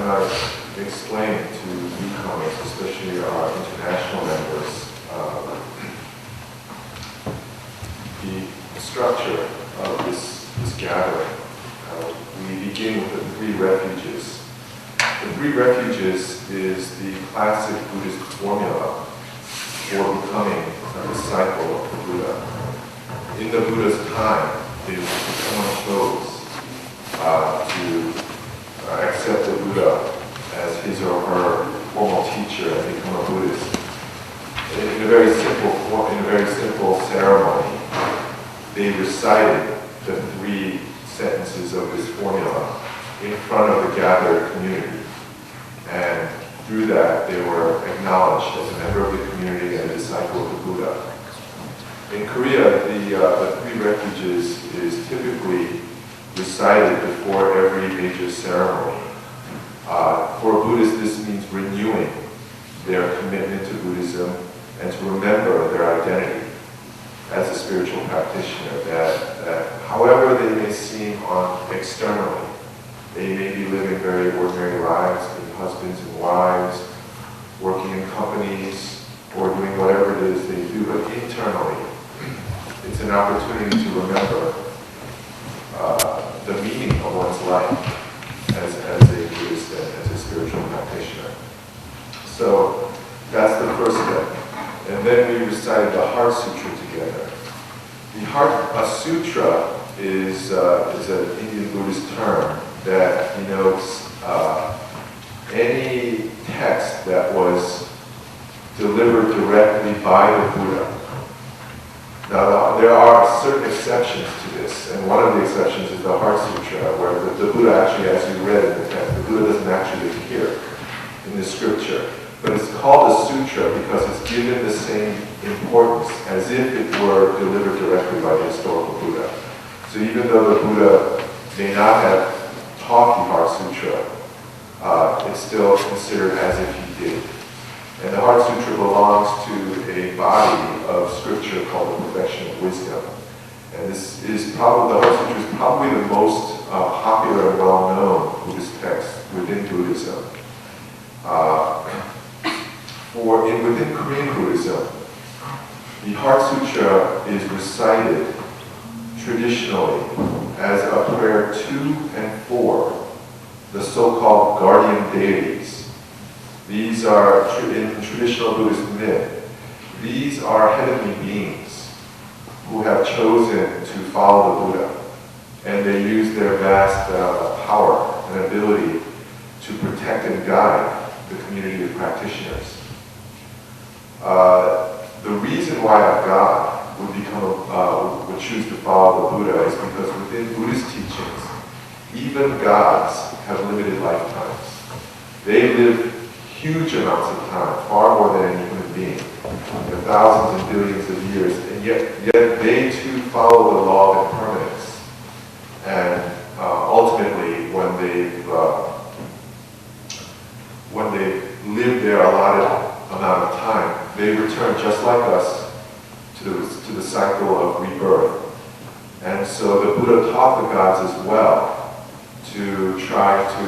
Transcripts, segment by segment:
when I explain to newcomers, especially our international members, the structure of this gathering, we begin with the three refuges. The three refuges is the classic Buddhist formula for becoming a disciple of the Buddha. In the Buddha's time, if someone chose to accept the Buddha as his or her formal teacher and become a Buddhist, in a very simple ceremony, they recited the three sentences of this formula in front of the gathered community. And through that, they were acknowledged as a member of the community and a disciple of the Buddha. In Korea, the three refuges is typically recited before every major ceremony. For Buddhists, this means renewing their commitment to Buddhism and to remember their identity as a spiritual practitioner, that however they may seem externally, they may be living very ordinary lives, being husbands and wives, working in companies, or doing whatever it is they do, but internally, it's an opportunity to remember the meaning of one's life as a Buddhist and as a spiritual practitioner. So that's the first step. And then we recited the Heart Sutra together. The Heart Sutra is an Indian Buddhist term that denotes any text that was delivered directly by the Buddha. Now, there are certain exceptions to this, and one of the exceptions is the Heart Sutra, where the Buddha actually, as you read in the text, the Buddha doesn't actually appear in the scripture. But it's called a sutra because it's given the same importance as if it were delivered directly by the historical Buddha. So even though the Buddha may not have taught the Heart Sutra, it's still considered as if he did. And the Heart Sutra belongs to a body of scripture called the Perfection of Wisdom. And this is probably, the Heart Sutra is probably the most popular and well-known Buddhist text within Buddhism. Within Korean Buddhism, the Heart Sutra is recited traditionally as a prayer to and for the so-called guardian deities. These are, in traditional Buddhist myth, these are heavenly beings who have chosen to follow the Buddha, and they use their vast power and ability to protect and guide the community of practitioners. The reason why a god would choose to follow the Buddha is because within Buddhist teachings, even gods have limited lifetimes. They live huge amounts of time, far more than any human being, thousands and billions of years, and yet they too follow the law of impermanence. And ultimately, when they've lived their allotted amount of time, they return just like us to the cycle of rebirth. And so the Buddha taught the gods as well to try to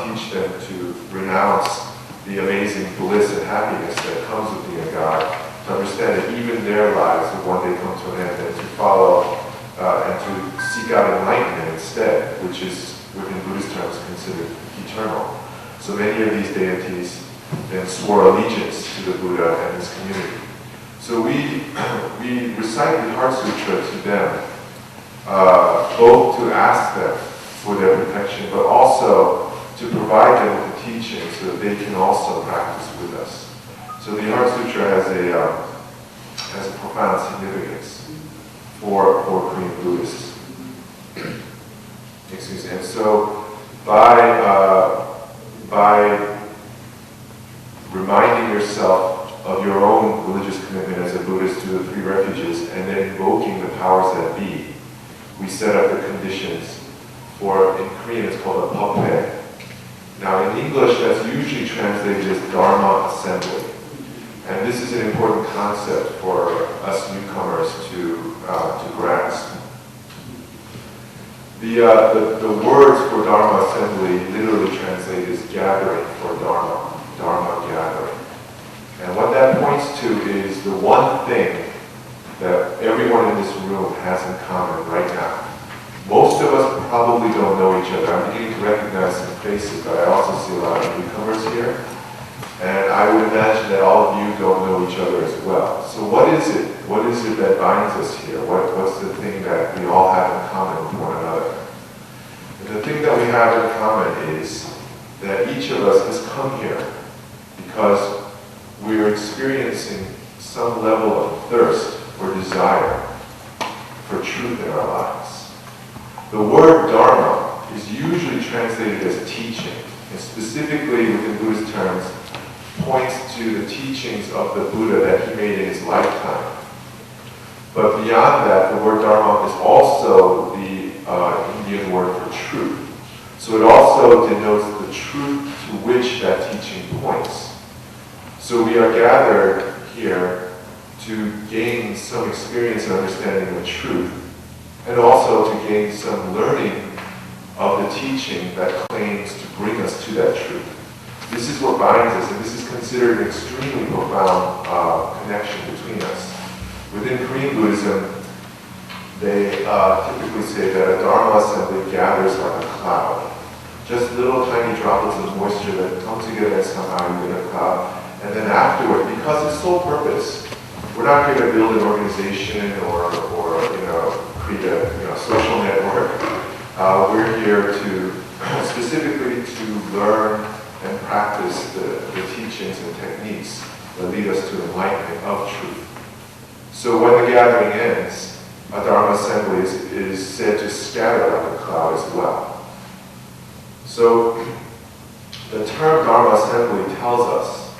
teach them to renounce the amazing bliss and happiness that comes with being a god, to understand that even their lives will one day come to an end, and to follow and to seek out enlightenment instead, which is within Buddhist terms considered eternal. So many of these deities then swore allegiance to the Buddha and his community. So we recite the Heart Sutra to them, both to ask them for their protection, but also to provide them with the teaching so that they can also practice with us. So the Heart Sutra has a profound significance for Korean Buddhists. Excuse me. And so by reminding yourself of your own religious commitment as a Buddhist to the three refuges, and then invoking the powers that be, we set up the conditions for, in Korean it's called a 법회. Now in English that's usually translated as Dharma assembly. And this is an important concept for us newcomers to grasp. The words for Dharma assembly literally translated is gathering for Dharma, Dharma gathering. And what that points to is the one thing that everyone in this room has in common right now. Most of us probably don't know each other. I'm beginning to recognize some faces, but I also see a lot of newcomers here. And I would imagine that all of you don't know each other as well. So what is it? What is it that binds us here? What's the thing that we all have in common with one another? And the thing that we have in common is that each of us has come here because we're experiencing some level of thirst or desire for truth in our lives. The word Dharma is usually translated as teaching, and specifically within Buddhist terms, points to the teachings of the Buddha that he made in his lifetime. But beyond that, the word Dharma is also the Indian word for truth. So it also denotes the truth to which that teaching points. So we are gathered here to gain some experience and understanding of truth, and also to gain some learning of the teaching that claims to bring us to that truth. This is what binds us, and this is considered an extremely profound connection between us. Within Korean Buddhism, they typically say that a Dharma assembly gathers like a cloud. Just little tiny droplets of moisture that come together and somehow you get a cloud. And then afterward, because its sole purpose, we're not here to build an organization or create a social network. We're here to specifically to learn and practice the teachings and techniques that lead us to enlightenment of truth. So when the gathering ends, a Dharma assembly is said to scatter like a cloud as well. So the term Dharma assembly tells us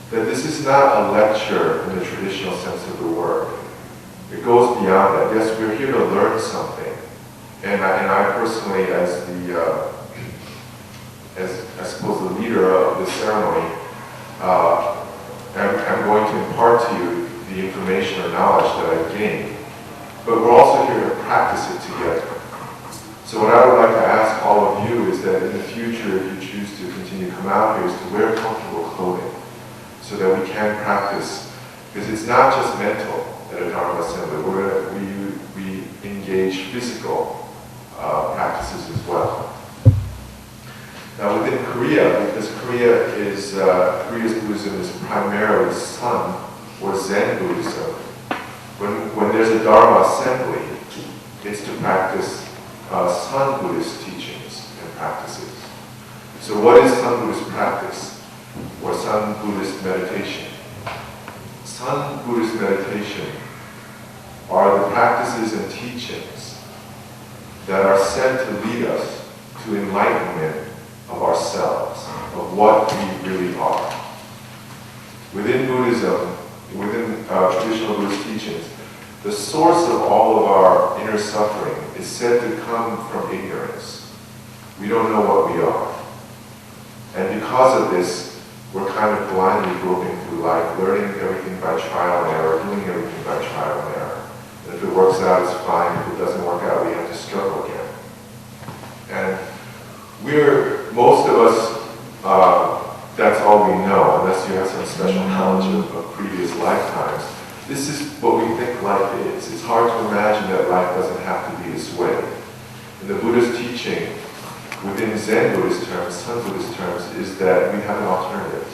that this is not a lecture in the traditional sense of the word. It goes beyond that. Yes, we're here to learn something. And I personally, as I suppose the leader of the ceremony, I'm going to impart to you the information or knowledge that I've gained. But we're also here to practice it together. So what I would like to ask all of you is that in the future, if you choose to continue to come out here, is to wear comfortable clothing so that we can practice. Because it's not just mental at a Dharma assembly. We engage physical practices as well. Now within Korea, because Korea's Buddhism is primarily Sun or Zen Buddhism, when there's a Dharma assembly, it's to practice Sun Buddhist teachings and practices. So what is Sun Buddhist practice or Sun Buddhist meditation? Sun Buddhist meditation are the practices and teachings that are said to lead us to enlightenment of ourselves, of what we really are. Within Buddhism, within traditional Buddhist teachings, the source of all of our inner suffering is said to come from ignorance. We don't know what we are. And because of this, we're kind of blindly groping through life, learning everything by trial and error, doing everything by trial and error. And if it works out, it's fine. If it doesn't work out, we have to struggle again. And most of us, that's all we know, unless you have some special knowledge of previous lifetimes. This is what we think life is. It's hard to imagine that life doesn't have to be this way. In the Buddhist teaching, within Zen Buddhist terms, Sun Buddhist terms, is that we have an alternative.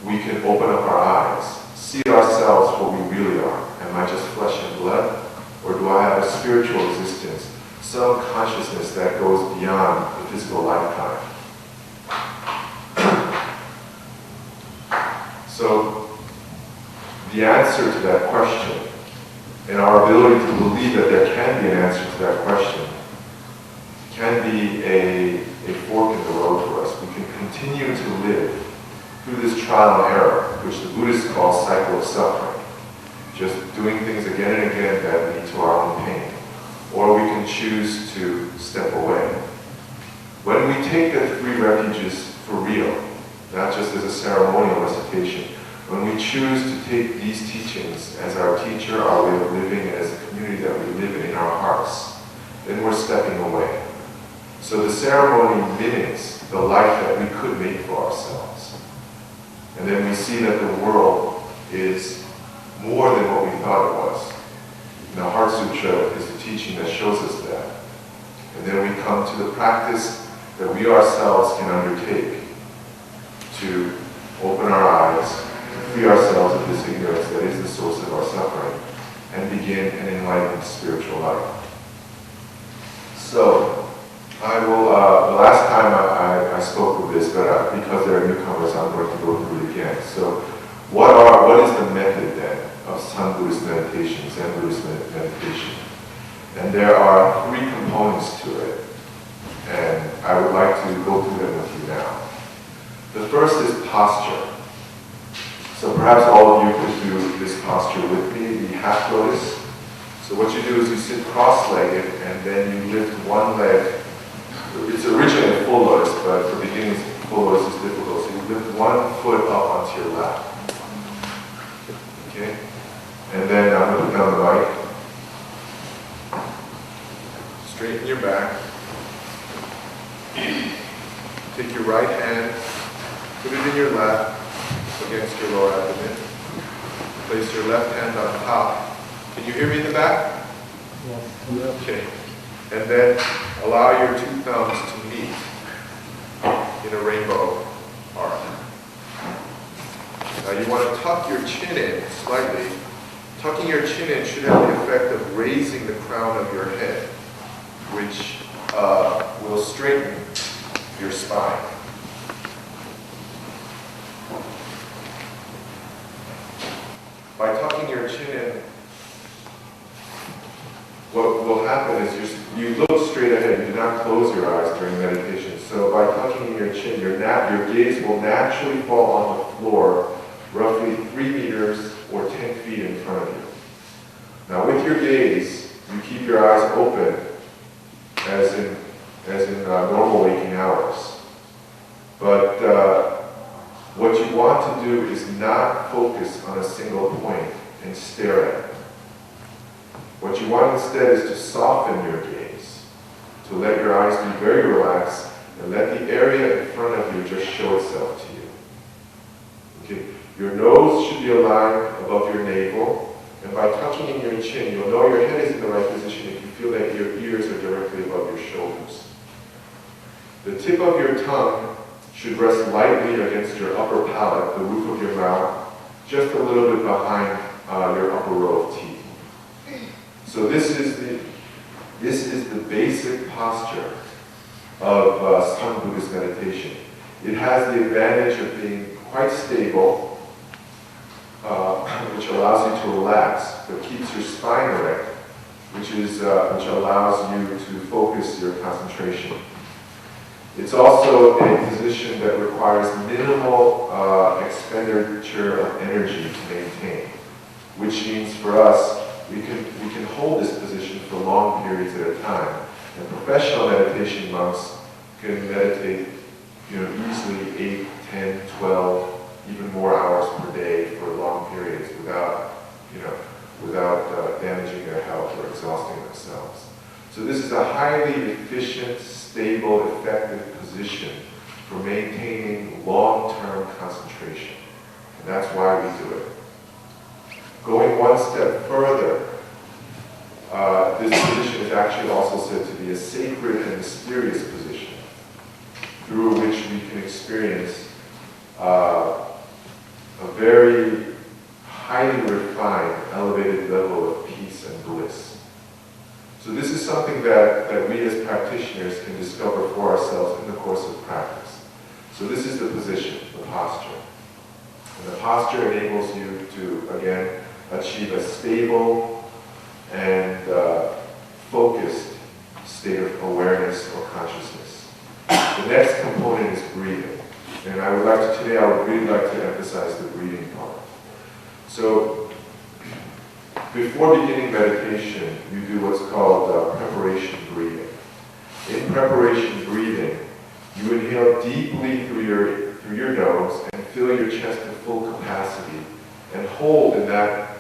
We can open up our eyes, see ourselves for what we really are. Am I just flesh and blood? Or do I have a spiritual existence, some consciousness that goes beyond the physical lifetime? So, the answer to that question, and our ability to believe that there can be an answer to that question, can be a fork in the road for us. We can continue to live through this trial and error, which the Buddhists call cycle of suffering, just doing things again and again that lead to our own pain. Or we can choose to step away. When we take the three refuges for real, not just as a ceremonial recitation, when we choose to take these teachings as our teacher, our way of living, and as a community that we live in our hearts, then we're stepping away. So the ceremony mimics the life that we could make for ourselves. And then we see that the world is more than what we thought it was. And the Heart Sutra is the teaching that shows us that. And then we come to the practice that we ourselves can undertake to open our eyes, to free ourselves of this ignorance that is the source of our suffering, and begin an enlightened spiritual life. So, I will, the last time I spoke of this, but because there are newcomers, I'm going to go through it again. So, what is the method then of Sun Buddhist meditation, Zen Buddhist meditation? And there are 3 components to it, and I would like to go through them with you now. The first is posture. So perhaps all of you could do this posture with me, the half lotus. So what you do is you sit cross-legged, and then you lift one leg. It's originally a full lotus, but for beginners, full lotus is difficult. So you lift one foot up onto your lap. Okay? And then I'm going to put down the mic. Straighten your back. Take your right hand, put it in your lap against your lower abdomen. Place your left hand on top. Can you hear me in the back? Yes. Okay. And then allow your 2 thumbs to meet in a rainbow arc. Now you want to tuck your chin in slightly. Tucking your chin in should have the effect of raising the crown of your head, which will straighten your spine. By tucking your chin in, what will happen is you look straight ahead. You do not close your eyes during meditation. So by tucking in your chin, your gaze will naturally fall on the floor roughly 3 meters or 10 feet in front of you. Now with your gaze, you keep your eyes open as in normal waking hours. But what you want to do is not focus on a single point and stare at it. What you want instead is to soften your gaze, to let your eyes be very relaxed and let the area in front of you just show itself to you. Okay. Your nose should be aligned above your navel, and by tucking in your chin, you'll know your head is in the right position if you feel that your ears are directly above your shoulders. The tip of your tongue should rest lightly against your upper palate, the roof of your mouth, just a little bit behind your upper row of teeth. So this is the basic posture of Sun Buddhist meditation. It has the advantage of being quite stable, which allows you to relax, but keeps your spine erect, which allows you to focus your concentration. It's also a position that requires minimal expenditure of energy to maintain, which means for us, we can hold this position for long periods at a time. And professional meditation monks can meditate, easily 8, 10, 12, even more hours per day for long periods without damaging their health or exhausting themselves. So this is a highly efficient, stable, effective position for maintaining long-term concentration. And that's why we do it. Going one step further, this position is actually also said to be a sacred and mysterious position through which we can experience a very highly refined, elevated level of peace and bliss. So this is something that we as practitioners can discover for ourselves in the course of practice. So this is the position, the posture. And the posture enables you to, again, achieve a stable and focused state of awareness or consciousness. The next component is breathing. And today I would really like to emphasize the breathing part. So, before beginning meditation, you do what's called preparation breathing. In preparation breathing, you inhale deeply through your nose and fill your chest to full capacity and hold in that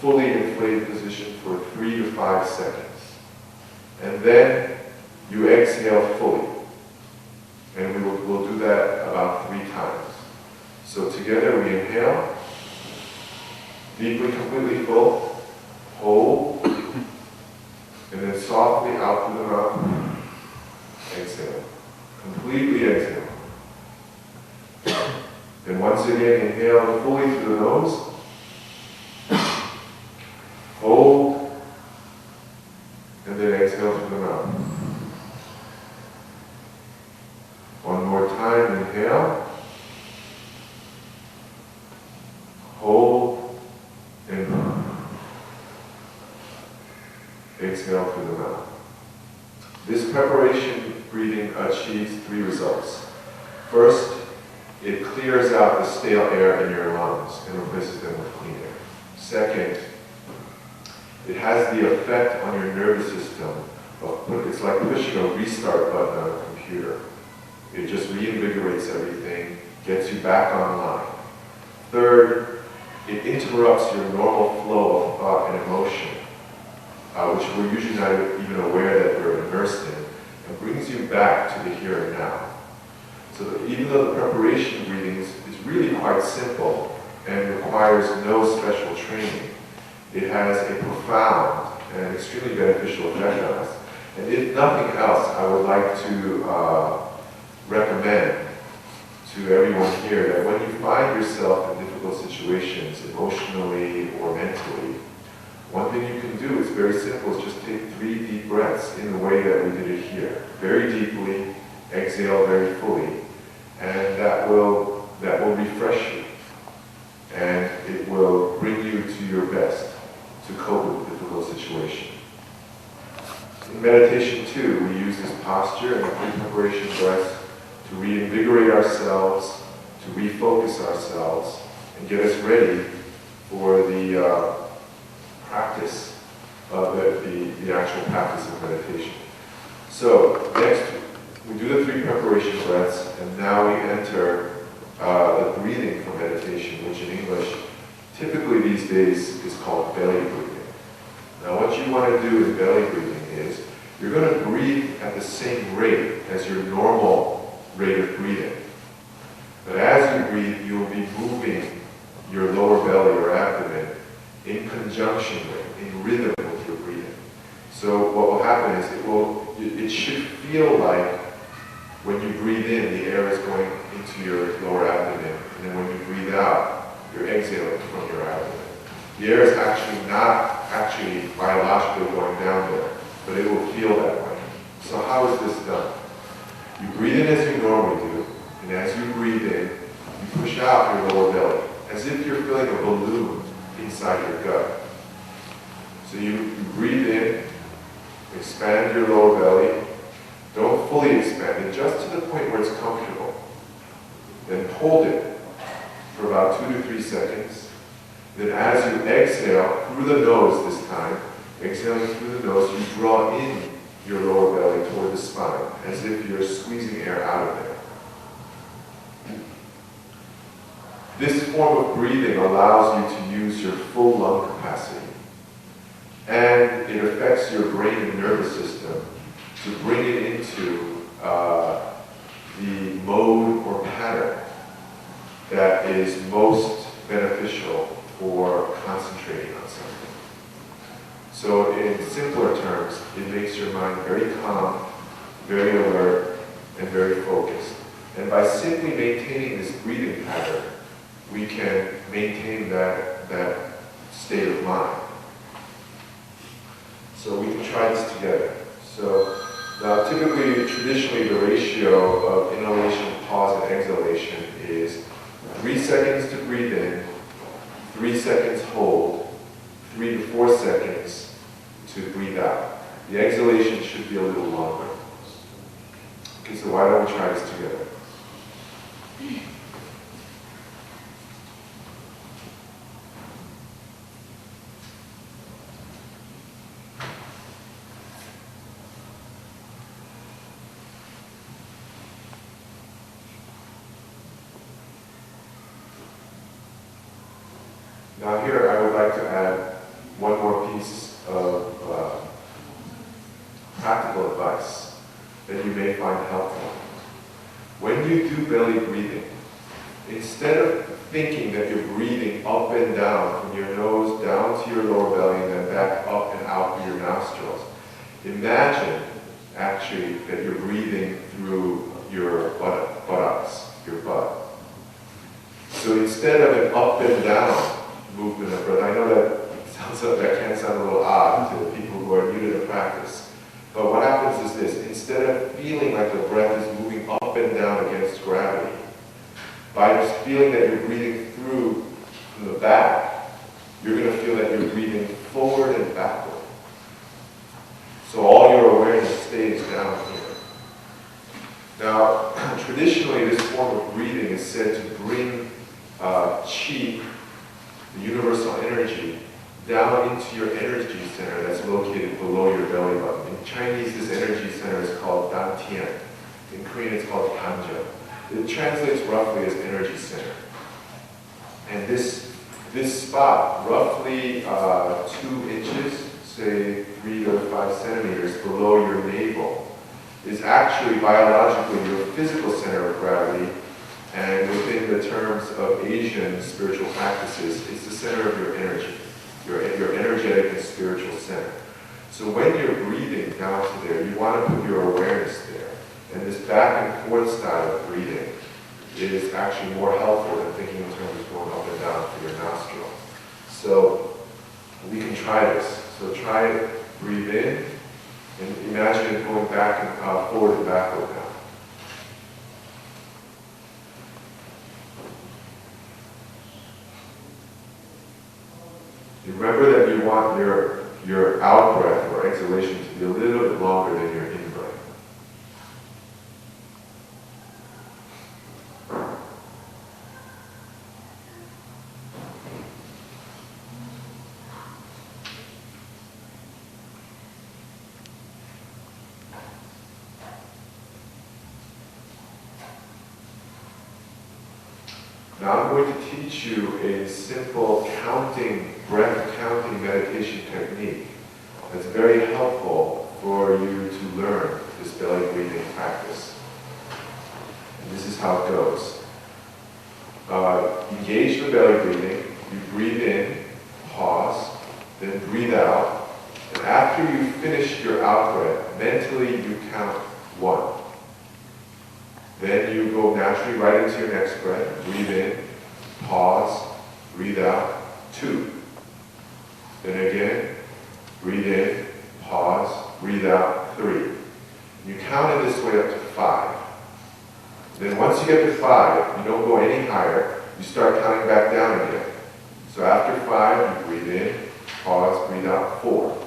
fully inflated position for 3 to 5 seconds. And then you exhale fully. And we'll do that about 3 times. So together we inhale, deeply, completely full, hold, and then softly out through the mouth, exhale. Completely exhale. Then once again, inhale fully through the nose, hold, and then exhale through the mouth. One more time, inhale, hold, and exhale through the mouth. This preparation breathing achieves 3 results. First, it clears out the stale air in your lungs and replaces them with clean air. Second, it has the effect on your nervous system of, it's like pushing a restart button on a computer. It just reinvigorates everything, gets you back online. Third, it interrupts your normal flow of thought and emotion, which we're usually not even aware that we're immersed in, and brings you back to the here and now. So even though the preparation breathing is really quite simple and requires no special training, it has a profound and extremely beneficial effect on us. And if nothing else, I would like to recommend to everyone here that when you find yourself in difficult situations, emotionally or mentally, one thing you can do is very simple, is just take 3 deep breaths in the way that we did it here. Very deeply, exhale very fully, and that will refresh you, and it will bring you to your best to cope with a difficult situation. In meditation too, we use this posture and the pre-preparation breaths to reinvigorate ourselves, to refocus ourselves, and get us ready for the practice of the actual practice of meditation. So next, we do the 3 preparation breaths, and now we enter the breathing for meditation, which in English, typically these days, is called belly breathing. Now what you want to do in belly breathing is, you're going to breathe at the same rate as your normal rate of breathing. But as you breathe, you'll be moving your lower belly or abdomen in conjunction with, in rhythm with your breathing. So what will happen is it should feel like when you breathe in, the air is going into your lower abdomen, and then when you breathe out, you're exhaling from your abdomen. The air is actually not biologically going down there, but it will feel that way. So how is this done? You breathe in as you normally do, and as you breathe in, you push out your lower belly, as if you're filling a balloon inside your gut. So you breathe in, expand your lower belly, don't fully expand it, just to the point where it's comfortable. Then hold it for about 2 to 3 seconds. Then as you exhale, through the nose this time, exhaling through the nose, you draw in your lower belly toward the spine, as if you're squeezing air out of there. This form of breathing allows you to use your full lung capacity, and it affects your brain and nervous system to bring it into the mode or pattern that is most beneficial for concentrating on something. So in simpler terms, it makes your mind very calm, very alert, and very focused. And by simply maintaining this breathing pattern, we can maintain that state of mind. So we can try this together. So now typically, traditionally, the ratio of inhalation, pause, and exhalation is 3 seconds to breathe in, 3 seconds hold, 3 to 4 seconds to breathe out. The exhalation should be a little longer. Okay, so why don't we try this together? Now here I would like to add one more piece of practical advice that you may find helpful. when you do belly breathing, instead of thinking that you're breathing up and down from your nose down to your lower belly and then back up and out through your nostrils, imagine actually that you're breathing through your buttocks, your butt. So instead of an up and down movement of breath, I know that can sound a little odd to people who are new to the practice, but what happens is this: instead of feeling like the breath is moving up and down against gravity, by just feeling that you're breathing through from the back, you're going to feel that you're breathing forward and backward. So all your awareness stays down here. Now, traditionally, this form of breathing is said to bring qi, the universal energy, down into your energy center that's located below your belly button. In Chinese, this energy center is called dantian. In Korean, it's called ganja. It translates roughly as energy center. And this spot, roughly 2 inches, say 3 to 5 centimeters below your navel, is actually biologically your physical center of gravity, and within the terms of Asian spiritual practices, it's the center of your energy, your energetic and spiritual center. So when you're breathing down to there, you want to put your awareness there. And this back and forth style of breathing is actually more helpful than thinking in terms of going up and down through your nostril. So we can try this. So try it, breathe in, and imagine it going back and forward and backward now. Remember that you want your out breath or exhalation to be a little bit longer than your in breath. Now I'm going to teach you a simple breath counting meditation technique that's very helpful for you to learn this belly breathing practice. And this is how it goes. Engage the belly breathing. You breathe in, pause, then breathe out. And after you finish your out breath, mentally you count 1. Then you go naturally right into your next breath. Breathe in, pause, breathe out, 2. Then again, breathe in, pause, breathe out, 3. You count it this way up to 5. Then once you get to 5, you don't go any higher, you start counting back down again. So after 5, you breathe in, pause, breathe out, 4.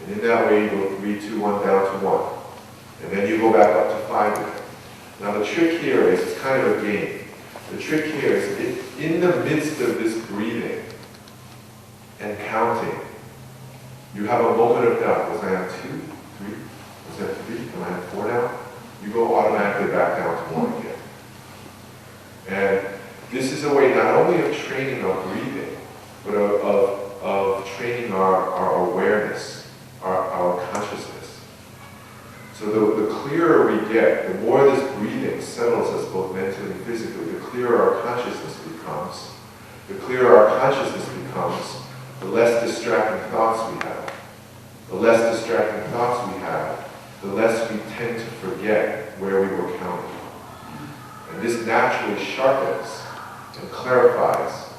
And in that way, you go 3, 2, 1, down to 1. And then you go back up to 5 again. Now the trick here is, it's kind of a game. The trick here is, in the midst of this breathing and counting, you have a moment of doubt. Was I on 2, 3? Was that 3? Am I on 4 now? You go automatically back down to 1 again. And this is a way not only of training our breathing, but of training our awareness, our consciousness. So the clearer we get, the more this breathing settles us both mentally and physically, the clearer our consciousness becomes. The clearer our consciousness becomes, the less distracting thoughts we have. The less distracting thoughts we have, the less we tend to forget where we were counting. And this naturally sharpens and clarifies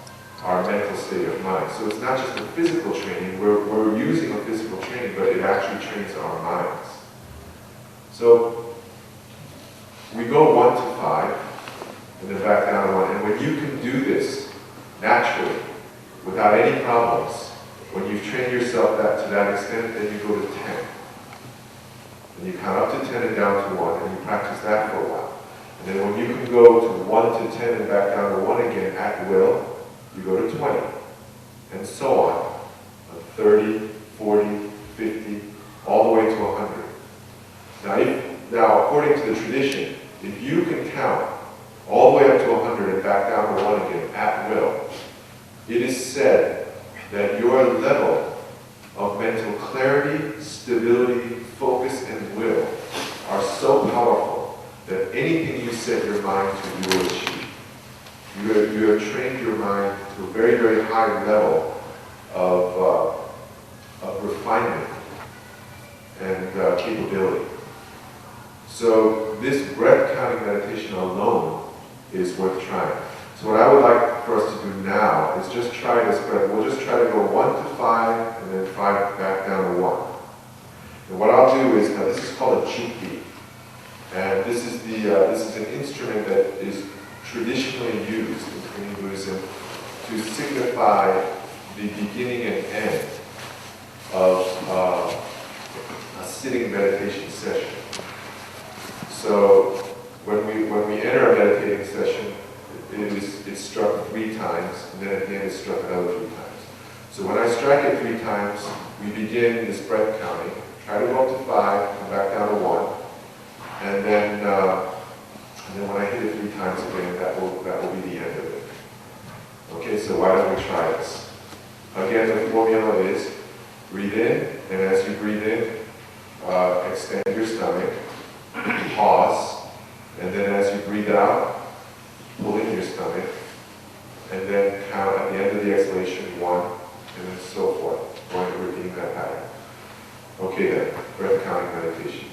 our mental state of mind. So it's not just a physical training, we're using a physical training, but it actually trains our minds. So we go 1 to 5, and then back down to 1. And when you can do this naturally, without any problems, when you've trained yourself to that extent, then you go to 10. And you count up to 10 and down to 1, and you practice that for a while. And then when you can go to 1 to 10 and back down to 1 again at will, you go to 20. And so on. 30, 40, 50, all the way to 100. Now, according to the tradition, if you can count all the way up to 100 and back down to 1 again at will, it is said that your level of mental clarity, stability, focus, and will are so powerful that anything you set your you have trained your mind to a very, very high level of refinement and capability. So this breath counting meditation alone is worth trying. So what I would like for us to do now is just try this breath. We'll just try to go 1 to 5 and then 5 back down to 1. And what I'll do is, now this is called a chukpi. And this is an instrument that is traditionally used in Korean Buddhism to signify the beginning and end of a sitting meditation session. So when we enter a meditating session, it's struck 3 times, and then at the end it's struck another 3 times. So when I strike it 3 times, we begin this breath counting. Try to go up to 5, come back down to 1, and then when I hit it 3 times again, that will be the end of it. Okay, so why don't we try this? Again, the formula is breathe in, and as you breathe in, extend your stomach, pause, and then as you breathe out, pull in your stomach, and then count at the end of the exhalation 1, and then so forth, going to repeating that pattern. Okay then, breath counting meditation.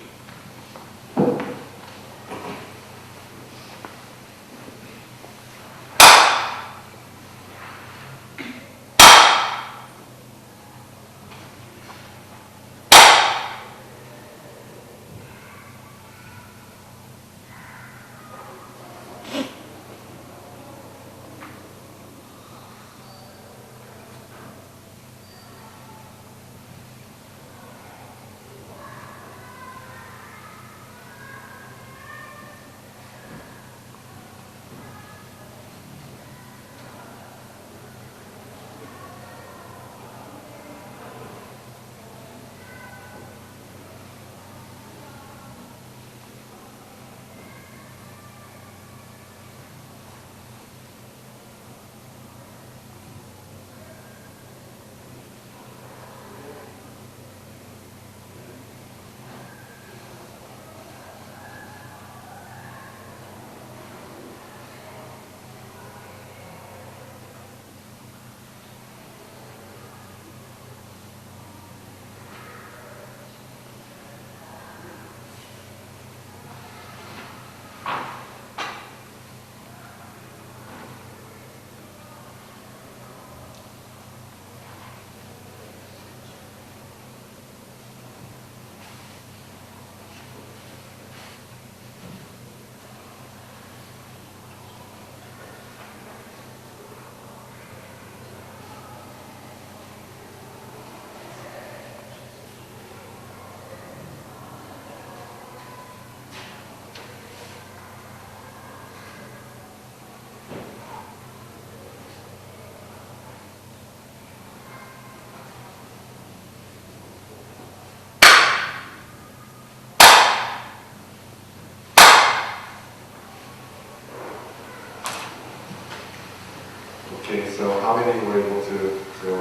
Okay, so how many were able to go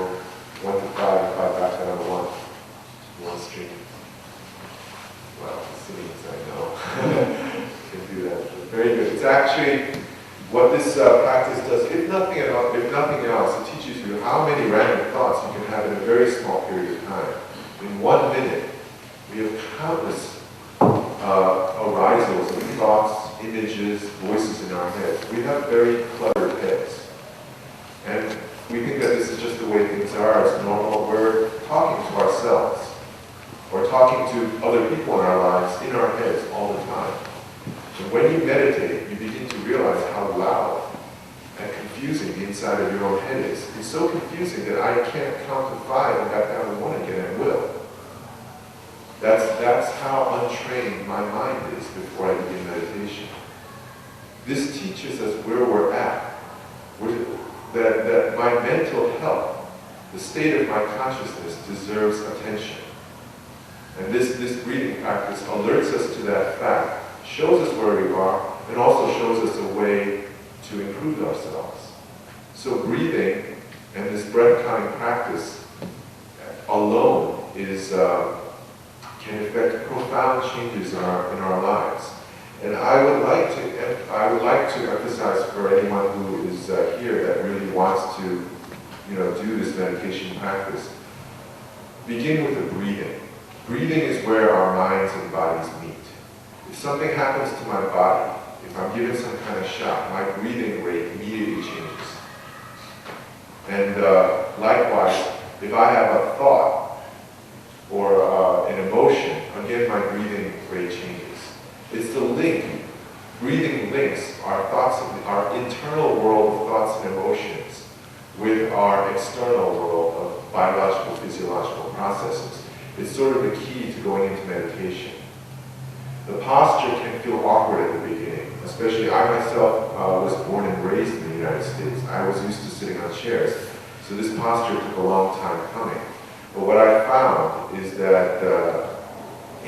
1 to 5 and 5 back down to 1 stream? Well, sunnims, I know, can do that. Very good. It's actually what this practice does. If nothing else, it teaches you how many random thoughts you can have in a very small period of time. In 1 minute, we have countless arisals of thoughts, images, voices in our heads. We have very cluttered heads. And we think that this is just the way things are, it's normal. We're talking to ourselves, or talking to other people in our lives, in our heads all the time. And when you meditate, you begin to realize how loud and confusing the inside of your own head is. It's so confusing that I can't count to 5 and back down to 1 again at will. That's how untrained my mind is before I begin meditation. This teaches us where we're at. That my mental health, the state of my consciousness, deserves attention. And this breathing practice alerts us to that fact, shows us where we are, and also shows us a way to improve ourselves. So breathing and this breath counting practice alone can effect profound changes in our lives. And I would like to emphasize for anyone who is here that really wants to, do this meditation practice, begin with the breathing. Breathing is where our minds and bodies meet. If something happens to my body, if I'm given some kind of shock, my breathing rate immediately changes. And likewise, if I have a thought or an emotion, again my breathing rate changes. It's the link. Breathing links our thoughts, our internal world of thoughts and emotions with our external world of biological, physiological processes. It's sort of the key to going into meditation. The posture can feel awkward at the beginning, especially I myself was born and raised in the United States. I was used to sitting on chairs, so this posture took a long time coming. But what I found is that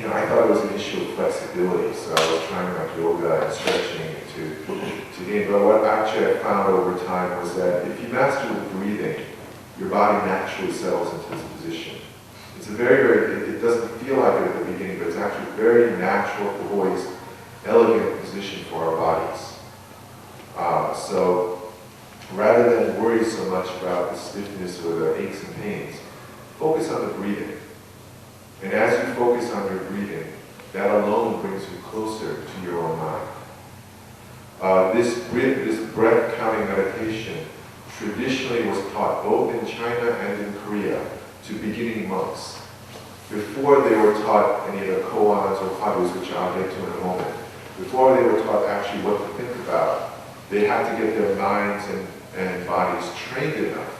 I thought it was an issue of flexibility, so I was trying like yoga and stretching to gain. But what actually I found over time was that if you master the breathing, your body naturally settles into this position. It's a it doesn't feel like it at the beginning, but it's actually a very natural, poised, elegant position for our bodies. So rather than worry so much about the stiffness or the aches and pains, focus on the breathing. And as you focus on your breathing, that alone brings you closer to your own mind. This breath counting meditation traditionally was taught both in China and in Korea to beginning monks. Before they were taught any of the koans or padus, which I'll get to in a moment, before they were taught actually what to think about, they had to get their minds and bodies trained enough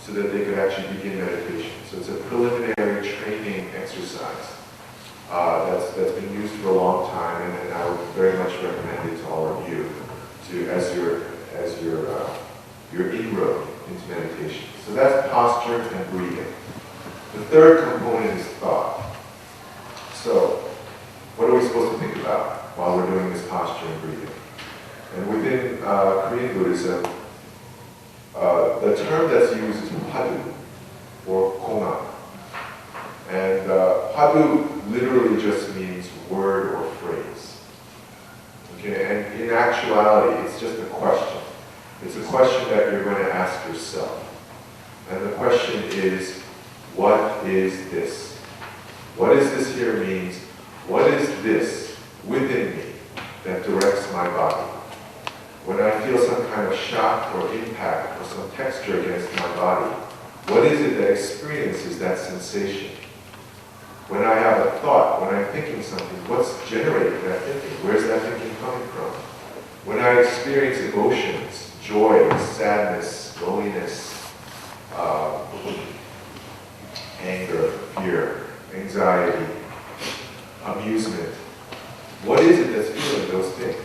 so that they could actually begin meditation. So it's a preliminary training exercise that's been used for a long time, and I would very much recommend it to all of you as your inroad into meditation. So that's posture and breathing. The third component is thought. So what are we supposed to think about while we're doing this posture and breathing? And within Korean Buddhism, the term that's used is padu, or kongan. And padu literally just means word or phrase. Okay, and in actuality, it's just a question. It's a question that you're going to ask yourself. And the question is, what is this? What is this here means, what is this within me that directs my body? When I feel some kind of shock or impact or some texture against my body, what is it that experiences that sensation? When I have a thought, when I'm thinking something, what's generating that thinking? Where's that thinking coming from? When I experience emotions, joy, sadness, loneliness, anger, fear, anxiety, amusement, what is it that's feeling those things?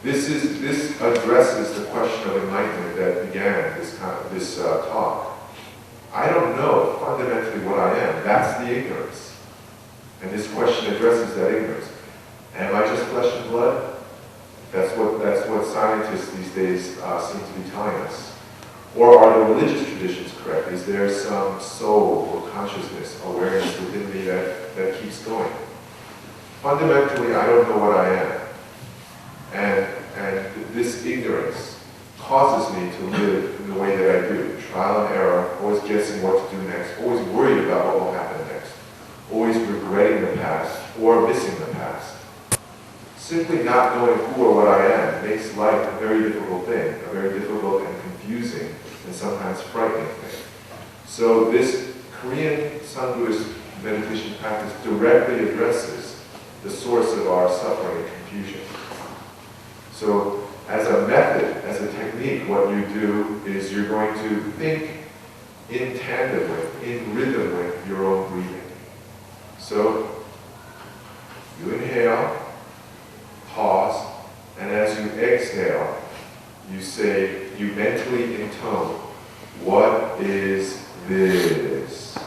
This addresses the question of enlightenment that began this talk. I don't know fundamentally what I am. That's the ignorance. And this question addresses that ignorance. Am I just flesh and blood? That's what scientists these days seem to be telling us. Or are the religious traditions correct? Is there some soul or consciousness, awareness within me that keeps going? Fundamentally, I don't know what I am. And this ignorance causes me to live in the way that I do. Trial and error, always guessing what to do next, always worried about what will happen next, always regretting the past or missing the past. Simply not knowing who or what I am makes life a very difficult thing, a very difficult and confusing and sometimes frightening thing. So this Korean Sun Buddhist meditation practice directly addresses the source of our suffering and confusion. So as a method, as a technique, what you do is you're going to think in tandem with, in rhythm with your own breathing. So you inhale, pause, and as you exhale, you mentally intone, what is this?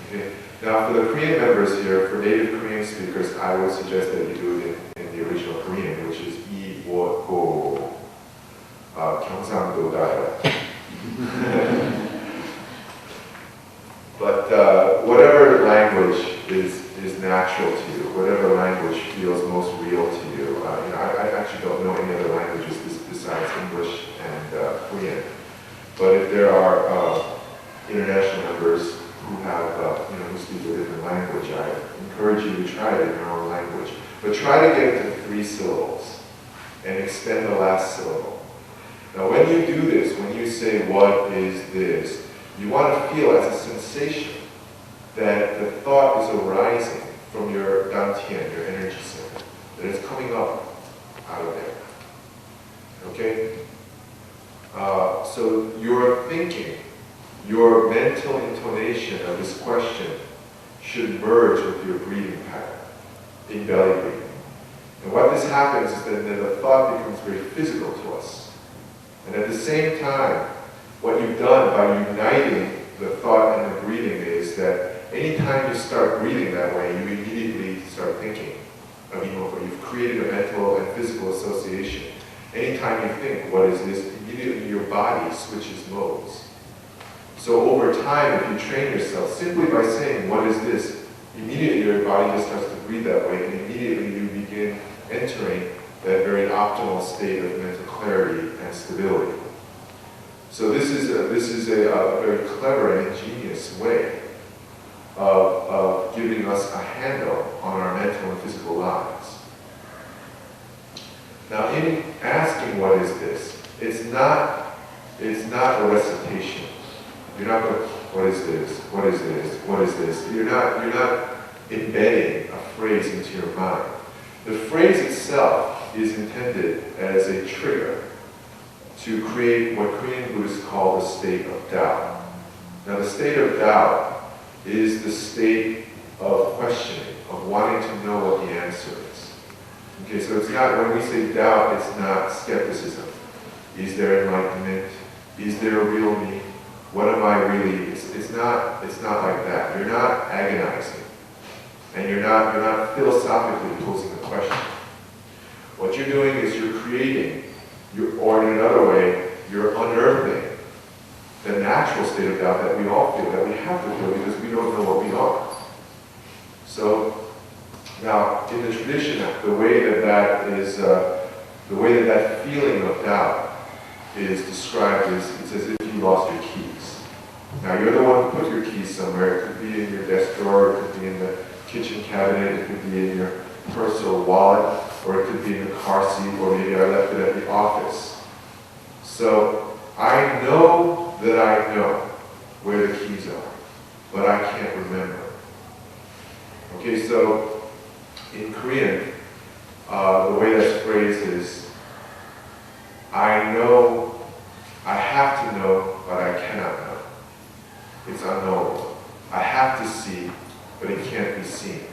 Okay. Now for the Korean members here, for native Korean speakers, I would suggest that you do it in the original Korean, which is 이, 워, 고, 경상도다요. But whatever language is natural to you, whatever language feels most real to you. I actually don't know any other languages besides English and Korean. But if there are international members who have, who speak a different language, I encourage you to try it in your own language. But try to get it to 3 syllables and extend the last syllable. Now, when you do this, when you say, "What is this?" you want to feel as a sensation that the thought is arising from your dantian, your energy center, that it's coming up out of there. Okay? So your thinking, your mental intonation of this question should merge with your breathing pattern in belly breathing. And what this happens is that then the thought becomes very physical to us. And at the same time, what you've done by uniting the thought and the breathing is that anytime you start breathing that way, you immediately start thinking of Imoku. You've created a mental and physical association. Anytime you think, "What is this?" immediately your body switches modes. So over time, if you train yourself simply by saying, "What is this?" immediately your body just starts to breathe that way, and immediately you begin entering that very optimal state of mental clarity and stability. So this is a very clever and ingenious way of giving us a handle on our mental and physical lives. Now, in asking "What is this?" it's not a recitation. You're not going, "What is this? What is this? What is this?" You're not embedding a phrase into your mind. The phrase itself is intended as a trigger to create what Korean Buddhists call the state of doubt. Now, the state of doubt is the state of questioning, of wanting to know what the answer is. Okay, so it's not, when we say doubt, it's not skepticism. Is there enlightenment? Is there a real me? What am I really? It's not like that. You're not agonizing. And you're not philosophically posing a question. What you're doing is you're creating, or in another way, you're unearthing the natural state of doubt that we all feel, that we have to feel because we don't know what we are. So, now, in the tradition, the way that feeling of doubt is described is, it's as if you lost your keys. Now, you're the one who put your keys somewhere. It could be in your desk drawer, it could be in the kitchen cabinet, it could be in your purse or wallet, or it could be in the car seat, or maybe I left it at the office. So, I know that I know where the keys are, but I can't remember. Okay, so in Korean, the way that's phrased is, I know, I have to know, but I cannot know. It's unknowable. I have to see, but it can't be seen.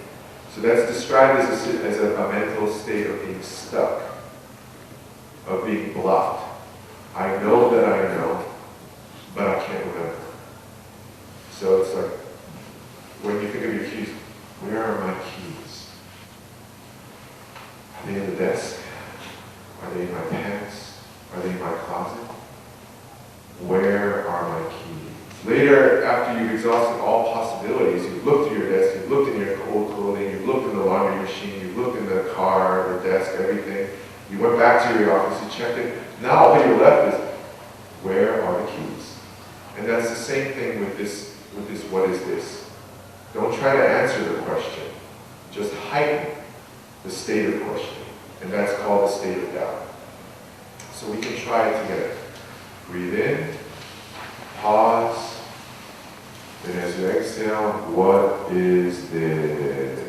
So that's described as a mental state of being stuck, of being blocked. I know that I know, but I can't remember. So it's like, when you think of your keys, where are my keys? Are they in the desk? Are they in my pants? Are they in my closet? Where are my keys? Later, after you've exhausted all possibilities, you've looked at your desk, you've looked in your old clothing, you've looked in the laundry machine, you've looked in the car, the desk, everything. You went back to your office, you checked it. Now all you're left is, where are the keys? And that's the same thing with this, what is this? Don't try to answer the question. Just heighten the state of questioning. And that's called the state of doubt. So we can try it together. Breathe in, pause, then as you exhale, what is this?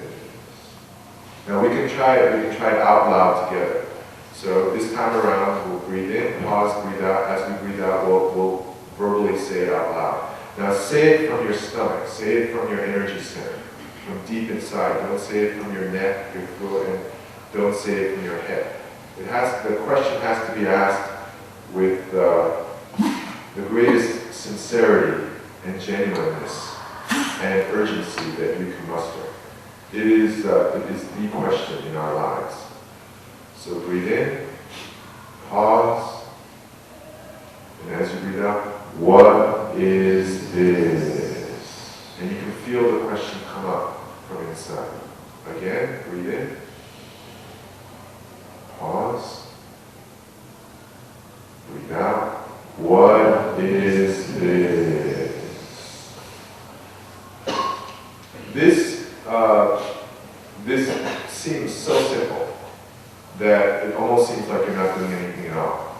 Now we can try it out loud together. So this time around, we'll breathe in, pause, breathe out. As we breathe out, we'll verbally say it out loud. Now say it from your stomach, say it from your energy center, from deep inside. Don't say it from your neck, your throat, and don't say it from your head. The question has to be asked with the greatest sincerity and genuineness and urgency that you can muster. It is the question in our lives. So breathe in, pause, and as you breathe out, what is this? And you can feel the question come up from inside. Again, breathe in, What is this? This seems so simple that it almost seems like you're not doing anything at all.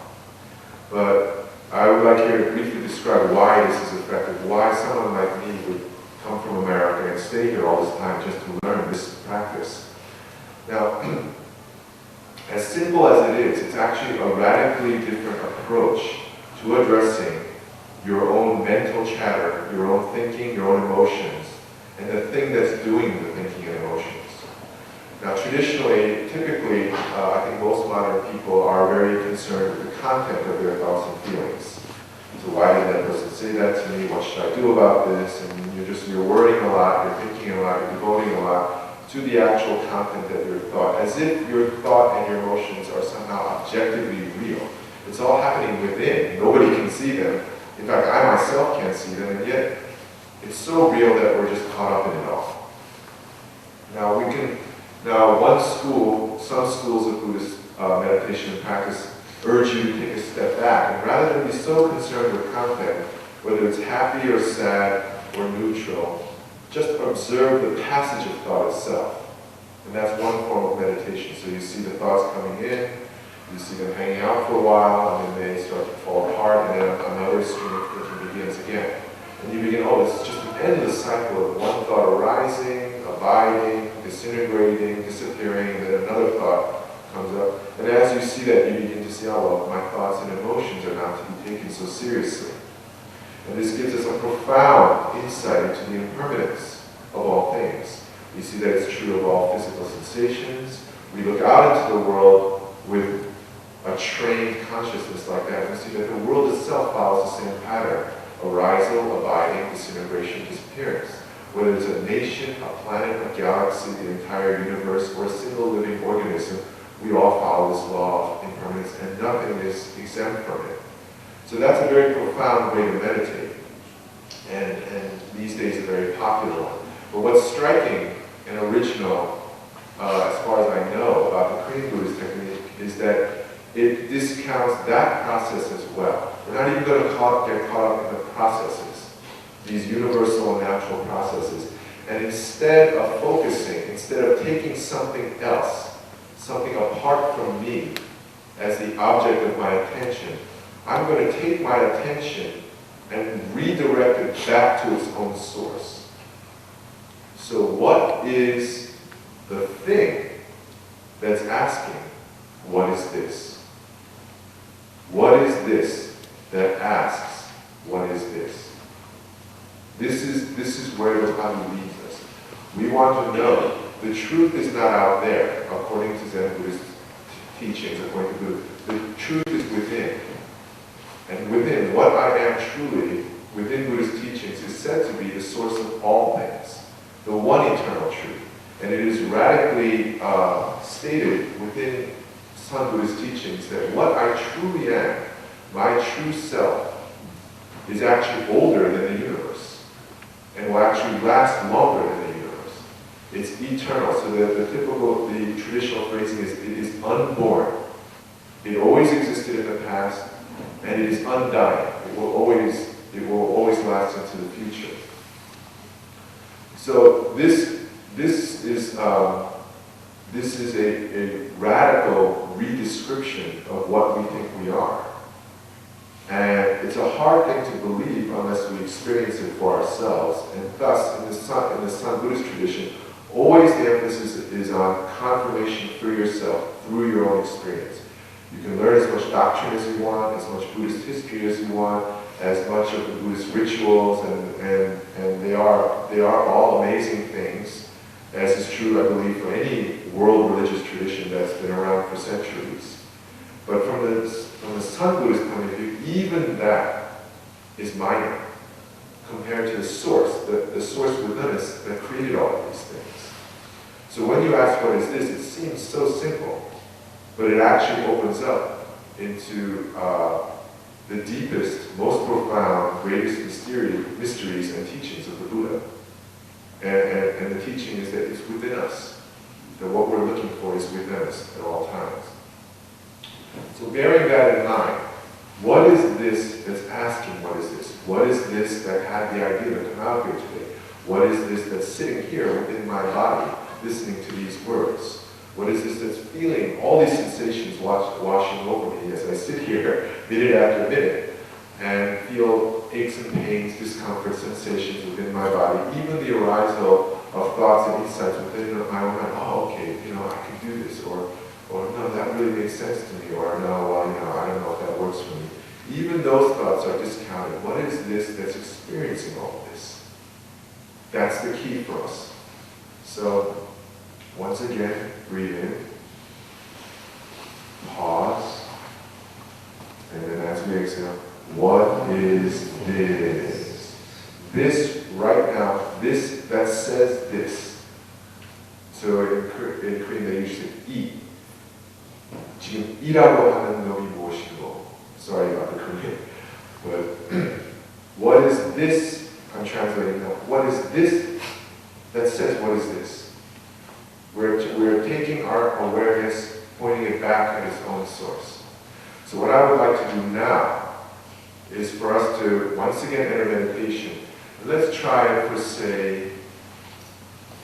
But I would like here to briefly describe why this is effective, why someone like me would come from America and stay here all this time just to learn this practice. Now, as simple as it is, it's actually a radically different approach to addressing your own mental chatter, your own thinking, your own emotions, and the thing that's doing the thinking and emotions. Now, typically, I think most modern people are very concerned with the content of their thoughts and feelings. So why did that person say that to me? What should I do about this? And you're worrying a lot, you're thinking a lot, you're devoting a lot to the actual content of your thought, as if your thought and your emotions are somehow objectively real. It's all happening within. Nobody can see them. In fact, I myself can't see them, and yet it's so real that we're just caught up in it all. Some schools of Buddhist meditation and practice urge you to take a step back, and rather than be so concerned with content, whether it's happy or sad or neutral, just observe the passage of thought itself. And that's one form of meditation. So you see the thoughts coming in, you see them hanging out for a while, and then they start to fall apart, and then another stream of thinking begins again. And you begin, this is just an endless cycle of one thought arising, abiding, disintegrating, disappearing, and then another thought comes up. And as you see that, you begin to see, my thoughts and emotions are not to be taken so seriously. And this gives us a profound insight into the impermanence of all things. We see that it's true of all physical sensations. We look out into the world with a trained consciousness like that, and we see that the world itself follows the same pattern: arisal, abiding, disintegration, disappearance. Whether it's a nation, a planet, a galaxy, the entire universe, or a single living organism, we all follow this law of impermanence, and nothing is exempt from it. So that's a very profound way to meditate, and these days a very popular one. But what's striking and original, as far as I know, about the Korean Buddhist technique is that it discounts that process as well. We're not even going to get caught up in the processes, these universal and natural processes. And instead of taking something else, something apart from me, as the object of my attention, I'm going to take my attention and redirect it back to its own source. So what is the thing that's asking, what is this? What is this that asks, what is this? This is where the Pali leads us. We want to know the truth is not out there, according to Zen Buddhist teachings, according to Buddha. The truth is within. And within, what I am truly, within Buddhist teachings, is said to be the source of all things, the one eternal truth. And it is radically stated within some Buddhist teachings that what I truly am, my true self, is actually older than the universe, and will actually last longer than the universe. It's eternal. So the traditional phrasing is, it is unborn. It always existed in the past, and it is undying. It will always last into the future. So this is a radical redescription of what we think we are. And it's a hard thing to believe unless we experience it for ourselves. And thus, in the Sun Buddhist tradition, always the emphasis is on confirmation for yourself through your own experience. You can learn as much doctrine as you want, as much Buddhist history as you want, as much of the Buddhist rituals, and they are all amazing things, as is true, I believe, for any world religious tradition that's been around for centuries. But from the Sun Buddhist point of view, even that is minor compared to the source within us that created all of these things. So when you ask what is this, it seems so simple, but it actually opens up into the deepest, most profound, greatest mysteries and teachings of the Buddha. And the teaching is that it's within us, that what we're looking for is within us at all times. So bearing that in mind, What is this that's asking, what is this? What is this that had the idea to come out here today? What is this that's sitting here within my body, listening to these words? What is this that's feeling all these sensations washing over me as I sit here minute after minute and feel aches and pains, discomfort, sensations within my body, even the arisal of thoughts and insights within my own mind. Oh, okay, I can do this, or no, that really makes sense to me, or no, well, I don't know if that works for me. Even those thoughts are discounted. What is this that's experiencing all of this? That's the key for us. So, once again, breathe in, pause, and then as we exhale, what is this? This right now, this that says this. So in Korean they usually eat. 지금 이라고 하는 놈이 무엇인고? Sorry about the Korean. But what is this? I'm translating now. What is this that says what is this? We're taking our awareness, pointing it back at its own source. So what I would like to do now is for us to once again enter meditation. Let's try it for, say,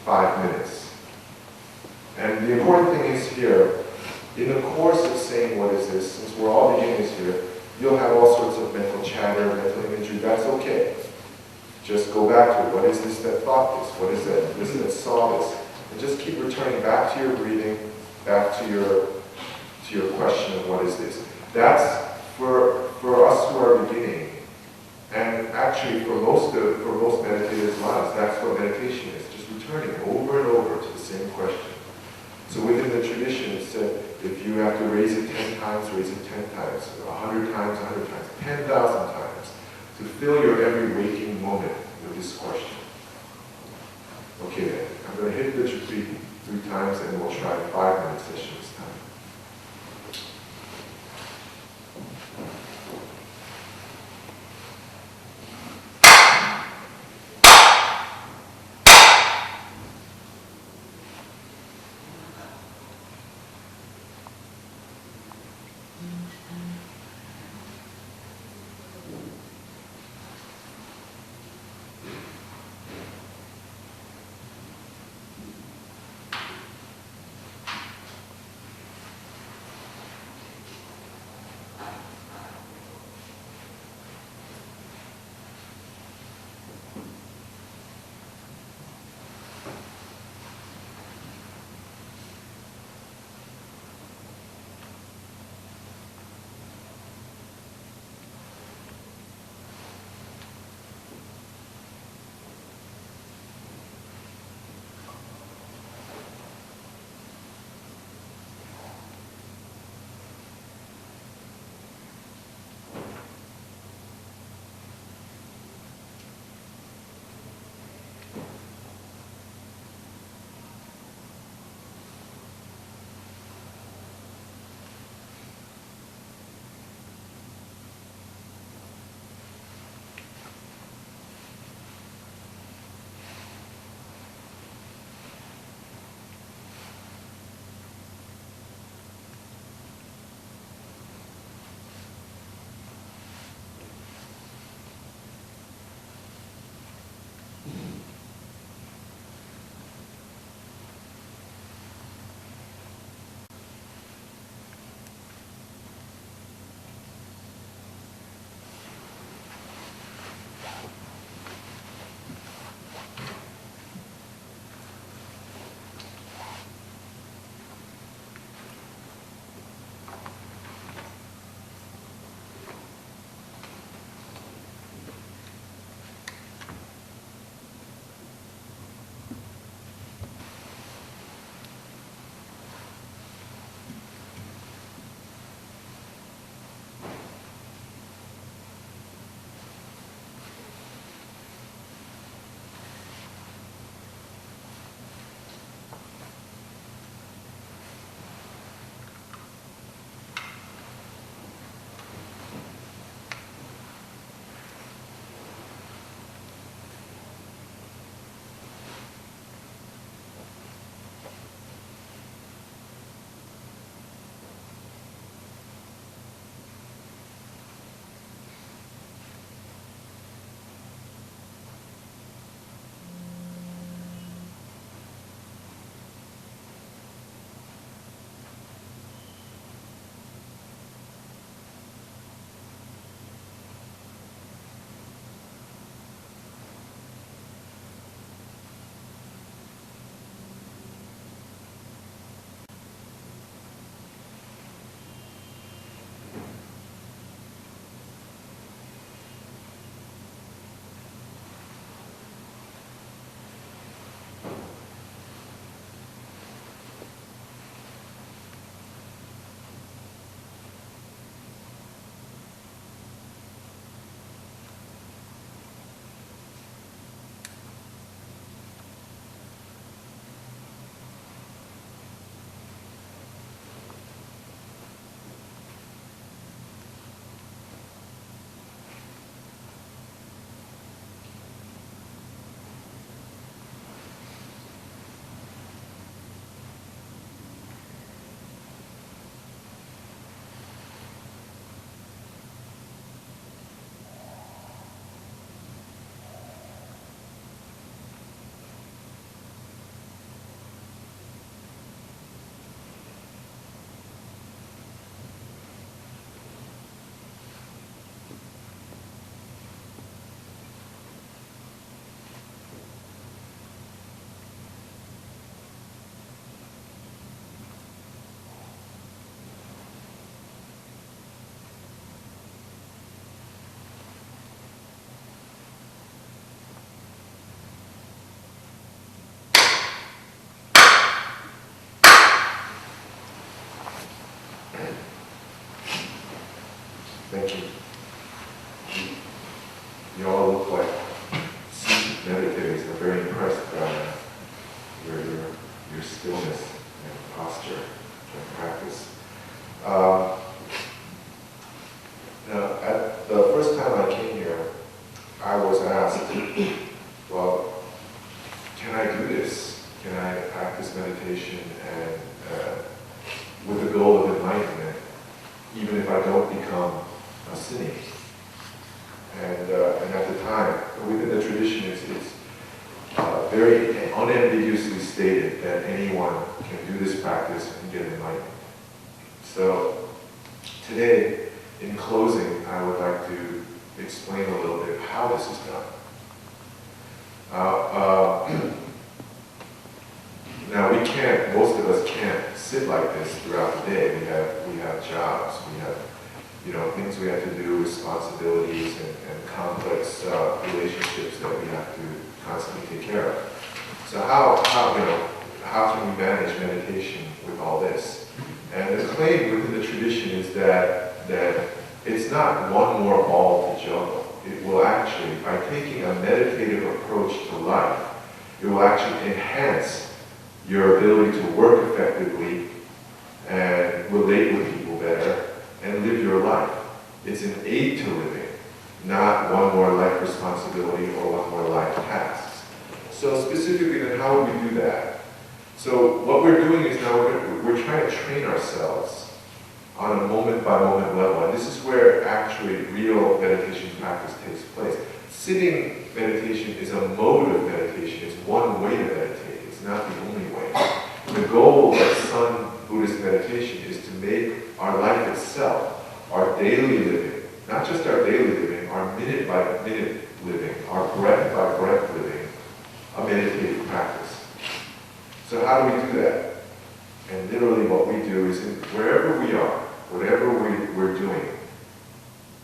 5 minutes. And the important thing is here, in the course of saying what is this, since we're all beginners here, you'll have all sorts of mental chatter, mental imagery. That's okay. Just go back to it. What is this that thought this? What is that? This that saw this? And just keep returning back to your breathing, back to your question of what is this. That's for us who are beginning, and actually for most meditators' lives, that's what meditation is. Just returning over and over to the same question. So within the tradition, it said, if you have to raise it 10 times, raise it 10 times, 100 times, 100 times, 10,000 times, to fill your every waking moment with this question. Okay then, I'm going to hit the tree 3 times and we'll try a 5-minute session this time. Thank you. You all look like meditators. I'm very impressed by your stillness and posture and practice. Now, at the first time I came here, I was asked, well, can I do this? Can I practice meditation and with the goal of enlightenment, even if I don't become a sunim? And at the time, within the tradition, it's very unambiguously stated that anyone can do this practice and get enlightened. So today, in closing, I would like to explain a little bit how this is done. Now we can't, most of us can't sit like this throughout the day. We have jobs, we have things we have to do, responsibilities and complex relationships that we have to constantly take care of. So how can we manage meditation with all this? And the claim within the tradition is that it's not one more ball to juggle. It will actually, by taking a meditative approach to life, it will actually enhance your ability to work effectively and relate with people better and live your life. It's an aid to living, not one more life responsibility or one more life tasks. So specifically, then how would we do that? So what we're doing is now we're trying to train ourselves on a moment-by-moment level. And this is where actually real meditation practice takes place. Sitting meditation is a mode of meditation. It's one way to meditate. It's not the only way. The goal of Sun Buddhist meditation is to make our life itself, our daily living, not just our daily living, our minute-by-minute living, our breath-by-breath living, a meditative practice. So how do we do that? And literally what we do is wherever we are, whatever we're doing,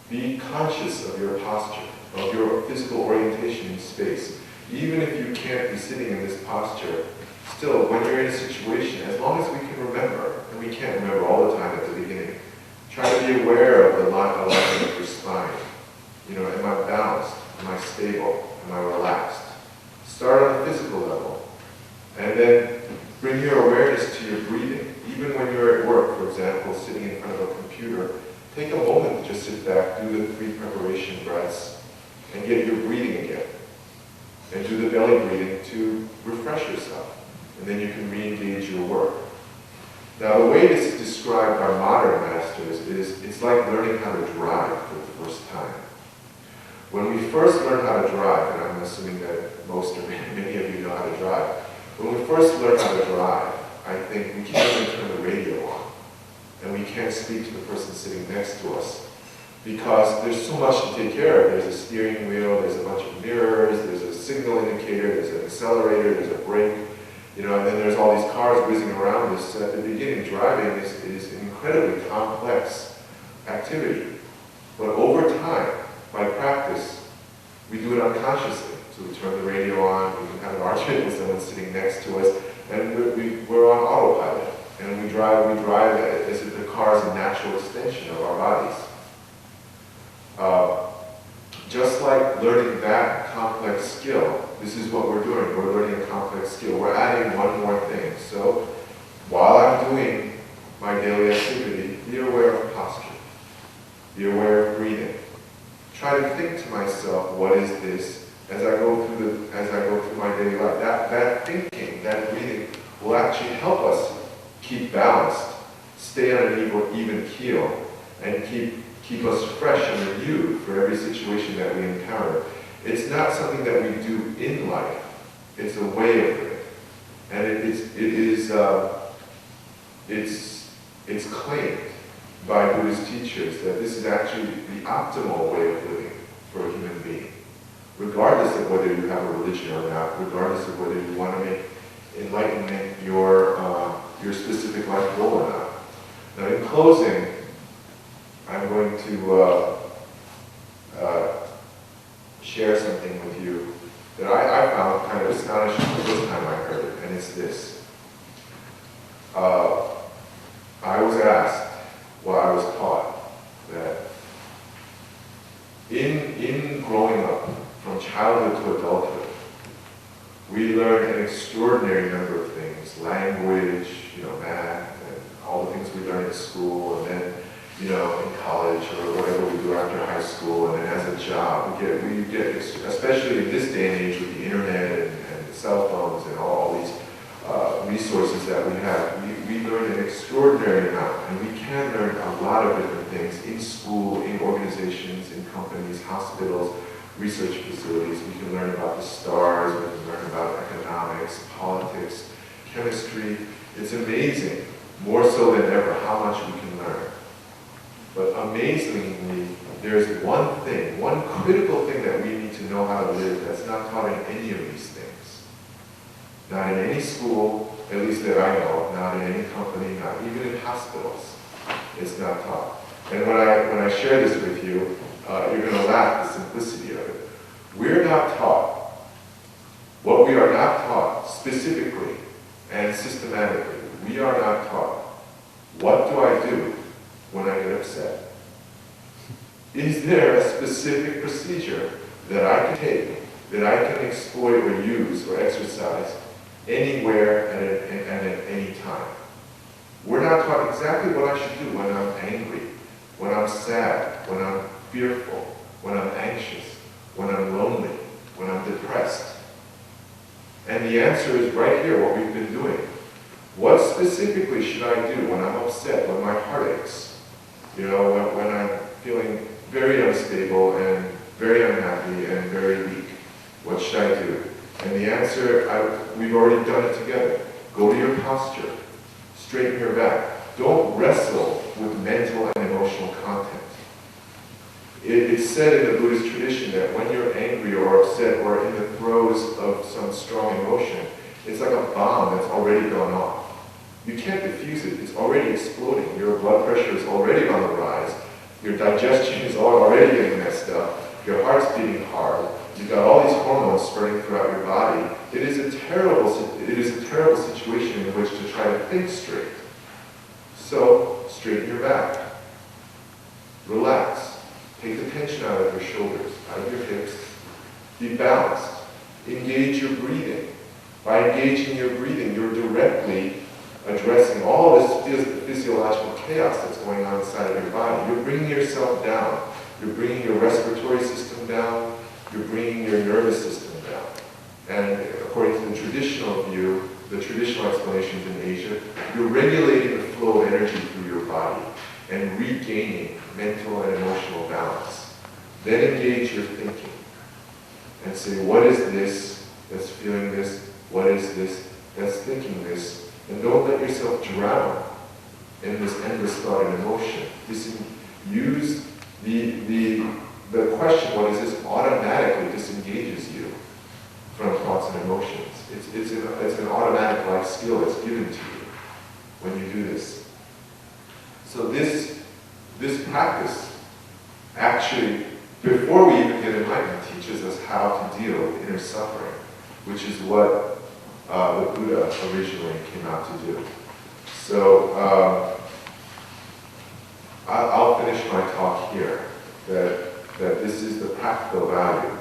be conscious of your posture, of your physical orientation in space. Even if you can't be sitting in this posture, still, when you're in a situation, as long as we can remember, and we can't remember all the time at the beginning, try to be aware of the alignment of your spine. Am I balanced? Am I stable? Am I relaxed? Start on a physical level, and then bring your awareness to your breathing. Even when you're at work, for example, sitting in front of a computer, take a moment to just sit back, do the 3 preparation breaths, and get your breathing again. And do the belly breathing to refresh yourself. And then you can re-engage your work. Now, the way this is described by modern masters is it's like learning how to drive for the first time. When we first learn how to drive, and I'm assuming that most or many of you know how to drive, when we first learn how to drive, I think we can't even turn the radio on. And we can't speak to the person sitting next to us because there's so much to take care of. There's a steering wheel, there's a bunch of mirrors, there's a signal indicator, there's an accelerator, there's a brake, and then there's all these cars whizzing around us. So at the beginning, driving is an incredibly complex activity. But over time, by practice, we do it unconsciously. So we turn the radio on, we can kind of argue it with someone sitting next to us, and we're on autopilot. And we drive as if the car is a natural extension of our bodies. Just like learning that complex skill, this is what we're doing. We're learning a complex skill. We're adding one more thing. So while I'm doing my daily activity, be aware of posture. Be aware of breathing. Try to think to myself, what is this? As I go through my daily life, that thinking, that breathing will actually help us keep balanced, stay on an even keel, and keep us fresh and renewed for every situation that we encounter. It's not something that we do in life. It's a way of living, and it's claimed by Buddhist teachers that this is actually the optimal way of living for a human being, regardless of whether you have a religion or not, regardless of whether you want to make enlightenment your specific life goal or not. Now, in closing, I'm going to share something with you that I found kind of astonishing the first time I heard it, and it's this. I was asked, I was taught that in growing up, from childhood to adulthood, we learn an extraordinary number of things, language, math, and all the things we learn in school, and then, in college or whatever we do after high school, and then as a job, we get, especially in this day and age with the internet and cell phones and all these resources that we have, we learn an extraordinary amount, and we can learn a lot of different things in school, in organizations, in companies, hospitals, research facilities. We can learn about the stars, we can learn about economics, politics, chemistry. It's amazing, more so than ever, how much we can learn. But amazingly, there's one thing, one critical thing that we need to know how to live that's not taught in any of these things. Not in any school, at least that I know, not in any company, not even in hospitals. It's not taught. And when I share this with you, you're going to laugh at the simplicity of it. We're not taught. What we are not taught specifically and systematically, we are not taught. What do I do when I get upset? Is there a specific procedure that I can take, that I can exploit or use or exercise anywhere and at any time? We're not taught exactly what I should do when I'm angry, when I'm sad, when I'm fearful, when I'm anxious, when I'm lonely, when I'm depressed. And the answer is right here, what we've been doing. What specifically should I do when I'm upset, when my heart aches? When I'm feeling very unstable and very unhappy and very weak. What should I do? And the answer, we've already done it together. Go to your posture. Straighten your back. Don't wrestle with mental and emotional content. It's said in the Buddhist tradition that when you're angry or upset or in the throes of some strong emotion, it's like a bomb that's already gone off. You can't diffuse it. It's already exploding. Your blood pressure is already on the rise. Your digestion is already getting messed up. Your heart's beating hard. You've got all these hormones spreading throughout your body. It is a terrible situation in which to try to think straight. So, straighten your back. Relax. Take the tension out of your shoulders, out of your hips. Be balanced. Engage your breathing. By engaging your breathing, you're directly addressing all this physiological chaos that's going on inside of your body. You're bringing yourself down. You're bringing your respiratory system down. You're bringing your nervous system down. And according to the traditional view, the traditional explanations in Asia, you're regulating the flow of energy through your body and regaining mental and emotional balance. Then engage your thinking and say, what is this that's feeling this? What is this that's thinking this? And don't let yourself drown in this endless thought and emotion. Use the question, what is this, automatically disengages you from thoughts and emotions. It's an automatic life skill that's given to you when you do this. So this practice actually, before we even get enlightened, teaches us how to deal with inner suffering, which is what the Buddha originally came out to do. So I'll finish my talk here, that this is the practical value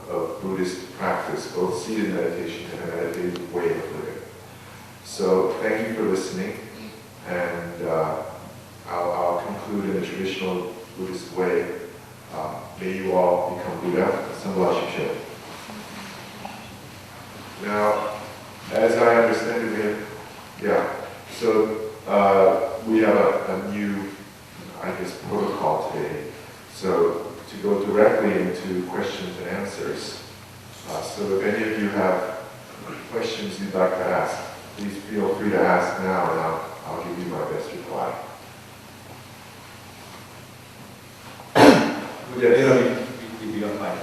of Buddhist practice, both seated meditation and a meditative way of living. So thank you for listening, and I'll conclude in the traditional Buddhist way. May you all become Buddha. Sambhalashisho. Now, as I understand it, we have a new, protocol today. So to go directly into questions and answers. So if any of you have questions you'd like to ask, please feel free to ask now, and I'll give you my best reply. Yes, if you don't mind.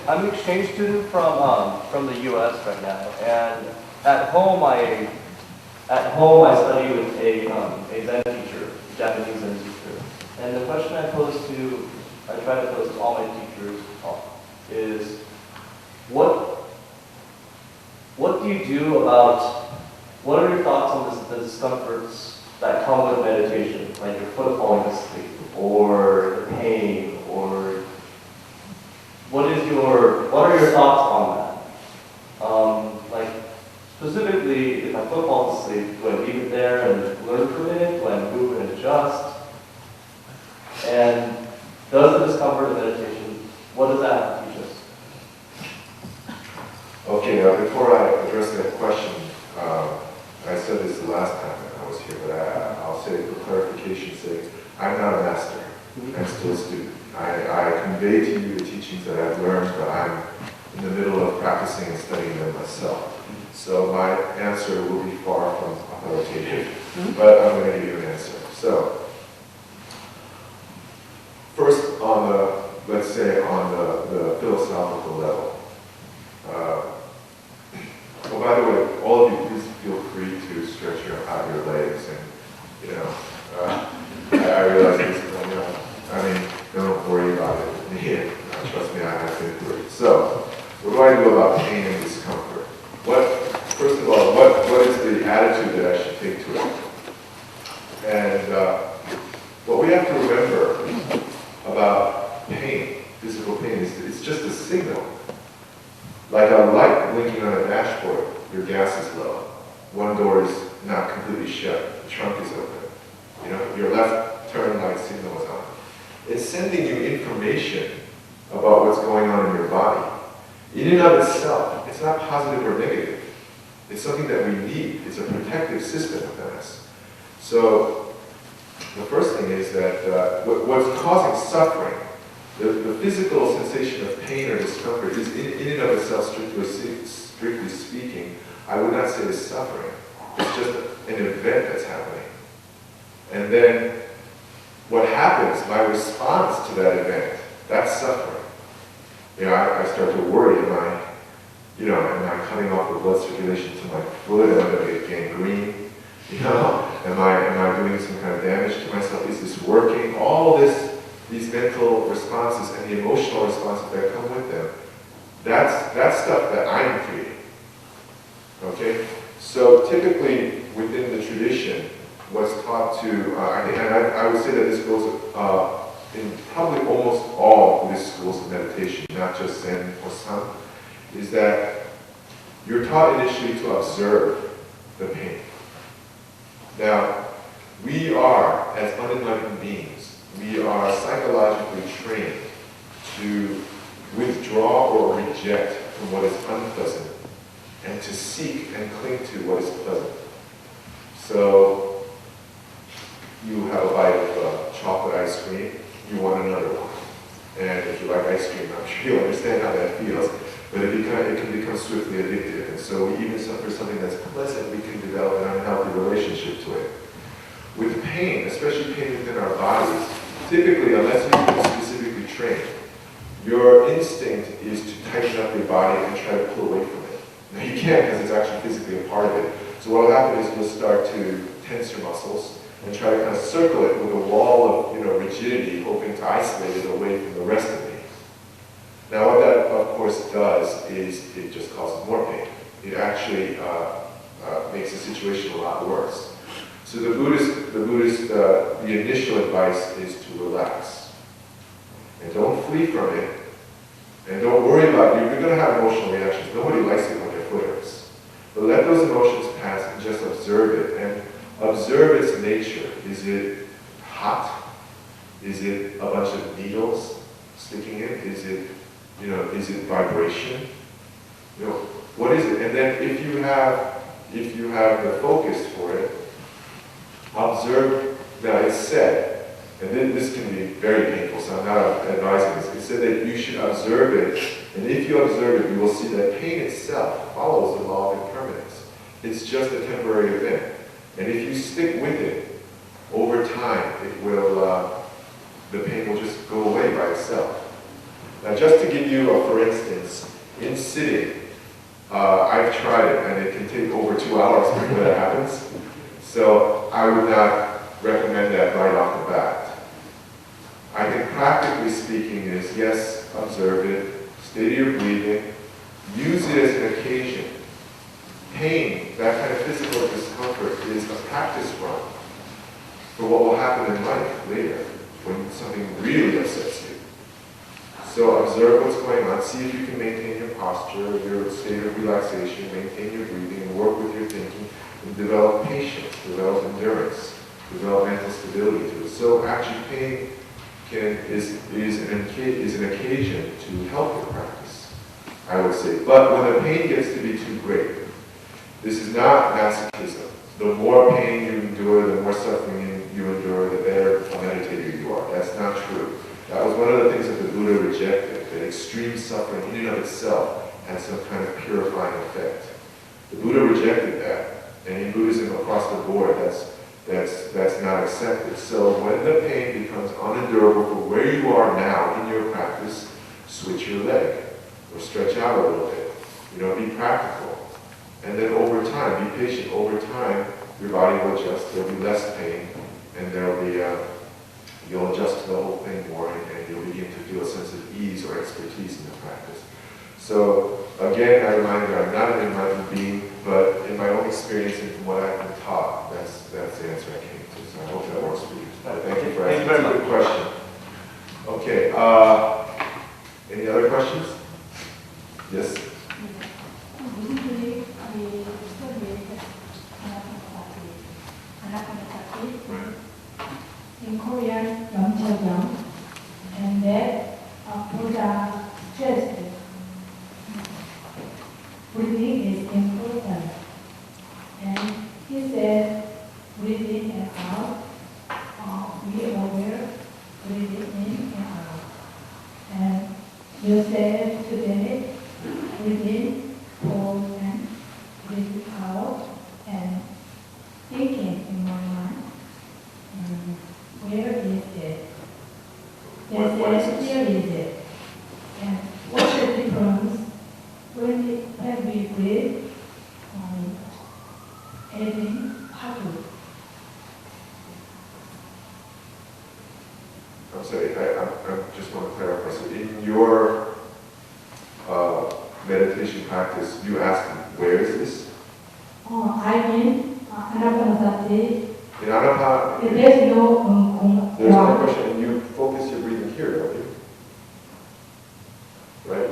I'm an exchange student from the U.S. right now, and at home I study with a Zen teacher, Japanese Zen teacher, and the question I try to pose to all my teachers is, what do you do about what are your thoughts on the discomforts that come with meditation, like your foot falling asleep, or the pain, or what are your thoughts on that? Like specifically, if my foot falls asleep, do I leave it there and learn from it? Do I move and adjust? And does the discomfort of meditation, what does that teach us? Okay, before I address that question, I said this the last time I was here, but I'll say for clarification's sake, I'm not a master. I'm still a student. I convey to you the teachings that I've learned, but I'm in the middle of practicing and studying them myself. So my answer will be far from authoritative, but I'm going to give you an answer. So, first on the, let's say on the philosophical level. Oh, by the way, all of you, please feel free to stretch out your legs, and I realize this is, I mean, don't worry about it. Yeah, trust me, I've been through it. So, what do I do about pain and discomfort? First of all, what is the attitude that I should take to it? And what we have to remember about pain, physical pain, is it's just a signal. Like a light blinking on a dashboard, your gas is low. One door is not completely shut, the trunk is open. Your left turn light signal is on. It's sending you information about what's going on in your body. In and of itself, it's not positive or negative. It's something that we need. It's a protective system within us. So the first thing is that what's causing suffering, the physical sensation of pain or discomfort is in and of itself, strictly speaking, I would not say it's suffering. It's just an event that's happening. And then what happens, my response to that event, that's suffering. I start to worry, am I cutting off the blood circulation to my foot? Am I going to get gangrene? Am I doing some kind of damage to myself? Is this working? All these mental responses and the emotional responses that come with them, that's stuff that I'm creating. Okay? So typically within the tradition, what's taught to, and I would say that this goes in probably almost all Buddhist schools of meditation, not just Zen or San, is that you're taught initially to observe the pain. Now, we are, as unenlightened beings, we are psychologically trained to withdraw or reject from what is unpleasant and to seek and cling to what is pleasant. So, you have a bite of chocolate ice cream, you want another one. And if you like ice cream, I'm sure you'll understand how that feels. But it can become swiftly addictive. And so even for something that's pleasant, we can develop an unhealthy relationship to it. With pain, especially pain within our bodies, typically, unless you've been specifically trained, your instinct is to tighten up your body and try to pull away from it. Now you can't because it's actually physically a part of it. So what will happen is you'll start to tense your muscles and try to kind of circle it with a wall of rigidity, hoping to isolate it away from the rest of me. Now what that of course does is it just causes more pain. It actually makes the situation a lot worse. So the initial advice is to relax. And don't flee from it. And don't worry about it. You're going to have emotional reactions. Nobody likes it when their foot hurts. But let those emotions pass and just observe it. And observe its nature. Is it hot? Is it a bunch of needles sticking in? Is it vibration? What is it? And then if you have the focus for it, observe. Now it's said, and then this can be very painful, so I'm not advising this. It said that you should observe it, and if you observe it, you will see that pain itself follows the law of impermanence. It's just a temporary event. And if you stick with it, over time, the pain will just go away by itself. Now, just to give you a for instance, in sitting, I've tried it, and it can take over 2 hours before that happens. So I would not recommend that right off the bat. I think practically speaking is, yes, observe it, steady your breathing, use it as an occasion pain, that kind of physical discomfort is a practice run for what will happen in life later when something really upsets you. So observe what's going on, see if you can maintain your posture, your state of relaxation, maintain your breathing, and work with your thinking, and develop patience, develop endurance, develop mental stability to it. So actually pain is an occasion to help your practice, I would say. But when the pain gets to be too great, this is not masochism. The more pain you endure, the more suffering you endure, the better a meditator you are. That's not true. That was one of the things that the Buddha rejected, that extreme suffering in and of itself had some kind of purifying effect. The Buddha rejected that, and in Buddhism across the board, that's not accepted. So when the pain becomes unendurable for where you are now in your practice, switch your leg, or stretch out a little bit. Be practical. And then over time, be patient. Over time, your body will adjust, there'll be less pain, and you'll adjust to the whole thing more, and you'll begin to feel a sense of ease or expertise in the practice. So again, I remind you, I'm not an enlightened being, but in my own experience and from what I've been taught, that's the answer I came to. So I hope that works for you. Thank you for asking. That's a good question. Okay. Any other questions? Yes. In Korean, Yong, and that Buddha stressed breathing is important. And he said, breathing and out, be aware, breathing in and out. And you said today, breathing, hold and breathe out, and thinking in my mind. Where is it? They said, here is it. And what's the difference when we breathe, adding Hadu? I'm sorry, I just want to clarify. So in your meditation practice, you ask, where is this? I mean, Anapanasati. In Anapanasati, there's no question, and you focus your breathing here, don't you? Right?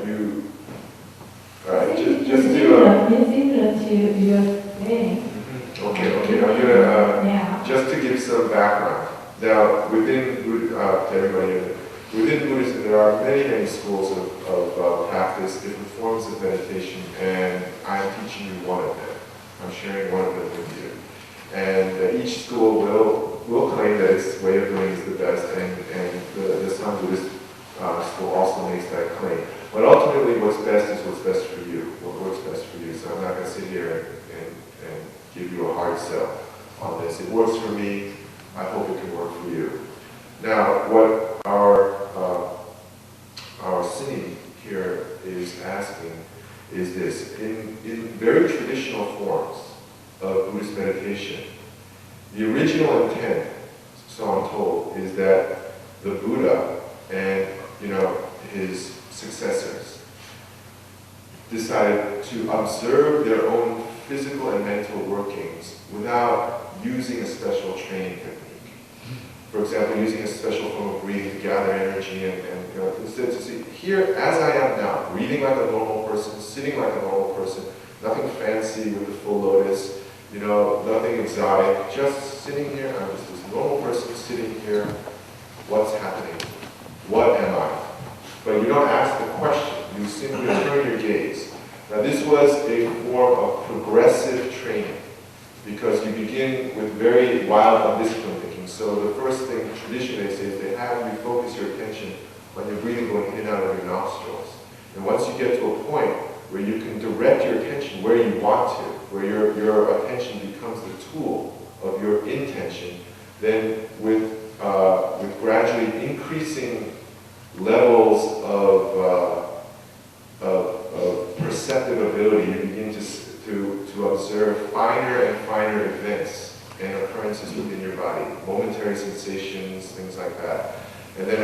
Just do it's similar to your saying. Okay. I'm gonna just to give some background. Now, within Buddhism, there are many schools of practice, different forms of meditation, and I'm teaching you one of them. I'm sharing one of them with you. And each school will claim that its way of doing is the best, and the San Buddhist school also makes that claim. But ultimately, what's best is what's best for you, what works best for you. So I'm not going to sit here and give you a hard sell on this. It works for me. I hope it can work for you. Now, what our sunim here is asking is this. In very traditional forms of Buddhist meditation, the original intent, so I'm told, is that the Buddha and his successors decided to observe their own physical and mental workings without using a special training technique. For example, using a special form of breathing to gather energy and instead to see, here as I am now, breathing like a normal person, sitting like a normal person, nothing fancy with the full lotus, nothing exotic, just sitting here, I'm just this normal person sitting here, what's happening? What am I? But you don't ask the question, you simply turn your gaze. Now this was a form of progressive training, because you begin with very wild, undisciplined thinking. So the first thing traditionally they say is they have you focus your attention on your breathing going in and out of your nostrils. And once you get to a point where you can direct your attention where you want to, where your attention becomes the tool of your intention, then with gradually increasing levels of perceptive ability, you begin to observe finer and finer events and occurrences within your body, momentary sensations, things like that. And then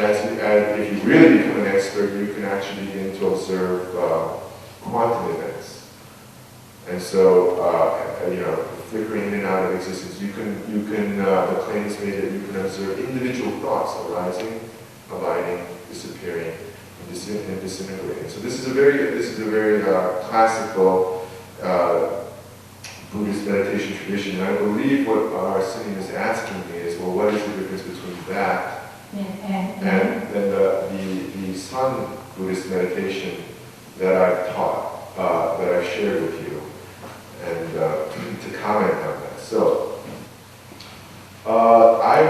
if you really become an expert, you can actually begin to observe quantum events. And so, flickering in and out of existence, the claim is made that you can observe individual thoughts arising, abiding, disappearing, and disintegrating. So this is a very classical Buddhist meditation tradition. And I believe what our sunim is asking me is, well, what is the difference between that and then the Sun Buddhist meditation that I've taught, that I've shared with you, and to comment on that. So, I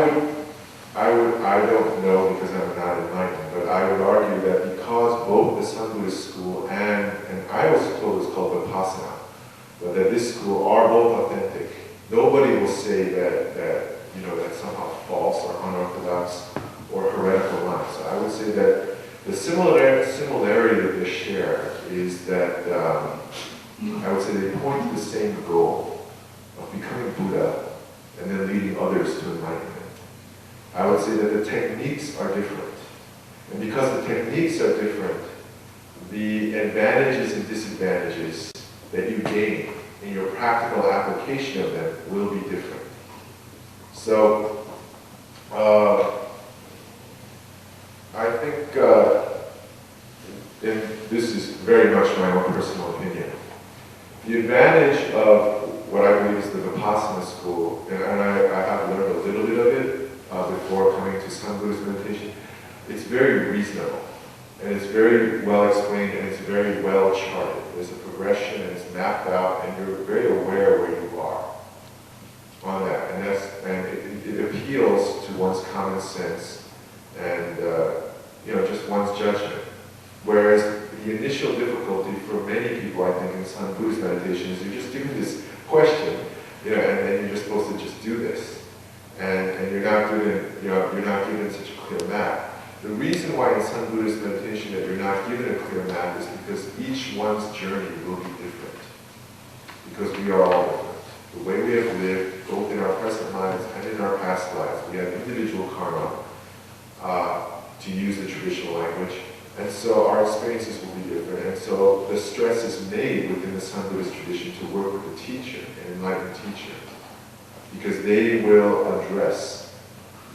don't know because I'm not enlightened, but I would argue that because both the Sun Buddhist school and I was told it's called Vipassana, but that this school are both authentic. Nobody will say that's somehow false or unorthodox or heretical lines. So I would say that the similarity that they share is that I would say they point to the same goal of becoming Buddha and then leading others to enlightenment. I would say that the techniques are different. And because the techniques are different, the advantages and disadvantages that you gain in your practical application of them will be different. So, I think, and this is very much my own personal opinion, the advantage of what I believe is the Vipassana school, and I have learned a little bit of it before coming to Sun Buddhist meditation, it's very reasonable, and it's very well explained, and it's very well charted. There's a progression, and it's mapped out, and you're very aware where you are on that, and it appeals to one's common sense and just one's judgment. Whereas the initial difficulty for many people, I think, in Sun Buddhist meditation is you're just given this question, and then you're just supposed to just do this, and you're not given such a clear map. The reason why in Sun Buddhist meditation that you're not given a clear map is because each one's journey will be different. Because we are all different. The way we have lived, both in our present lives and in our past lives, we have individual karma, to use the traditional language, and so our experiences will be different. And so the stress is made within the Sun Buddhist tradition to work with a teacher, an enlightened teacher, because they will address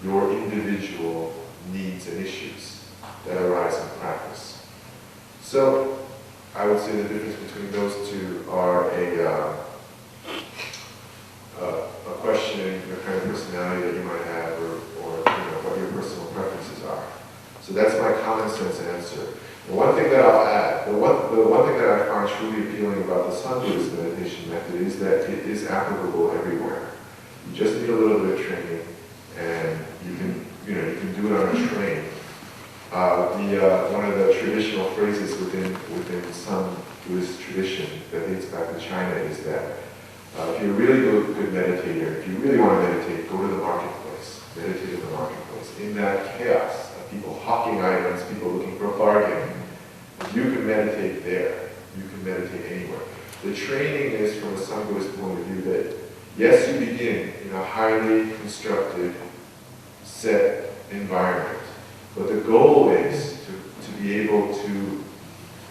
your individual needs and issues that arise in practice. So I would say the difference between those two are a questioning the kind of personality that you might have, or what your personal preferences are. So that's my common sense answer. The one thing that I'll add, the one thing that I find truly appealing about the Sun Buddhist meditation method is that it is applicable everywhere. You just need a little bit of training, and you can do it on a train. One of the traditional phrases within Sun Buddhist tradition that dates back to China is that if you're a really good meditator, if you really want to meditate, go to the marketplace. Meditate in the marketplace. In that chaos of people hawking items, people looking for a bargain, if you can meditate there, you can meditate anywhere. The training is from a Sun Buddhist point of view that, yes, you begin in a highly constructed, set environment, but the goal is to be able to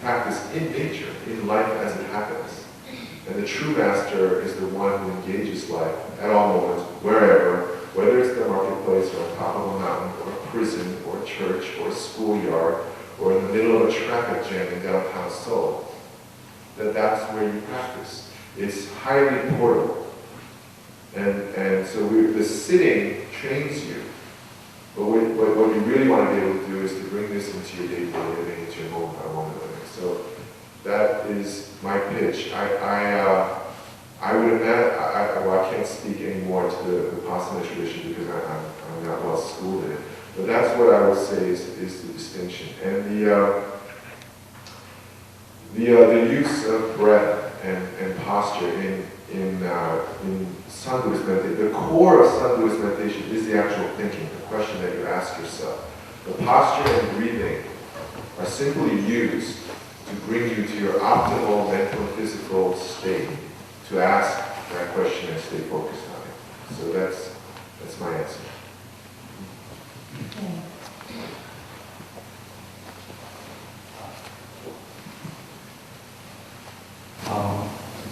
practice in nature, in life as it happens. And the true master is the one who engages life at all moments, wherever, whether it's the marketplace or on top of a mountain or a prison or a church or a schoolyard or in the middle of a traffic jam in downtown Seoul. That's where you practice. It's highly portable. And so the sitting trains you. But what you really want to be able to do is to bring this into your day-to-day living, into your moment-by-moment living. So that is my pitch. I would imagine, I can't speak anymore to the Vipassana tradition because I'm not well schooled in it. But that's what I would say is the distinction. And the use of breath and posture in Sun Buddhist meditation, the core of Sun Buddhist meditation is the actual thinking, the question that you ask yourself. The posture and breathing are simply used to bring you to your optimal mental and physical state to ask that question and stay focused on it. So that's my answer.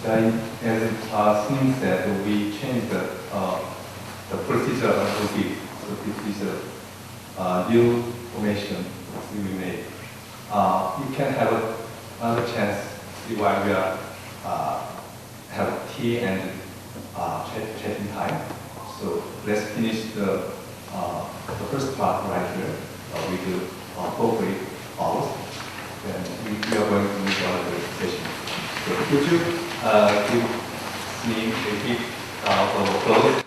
Okay. As sunim said, we changed the procedure a little bit. So this is a new formation we made. You can have another chance see while we are have tea and chatting time. So let's finish the first part right here with the appropriate pause. Then we are going to move on to the session. So could you give me a bit of applause?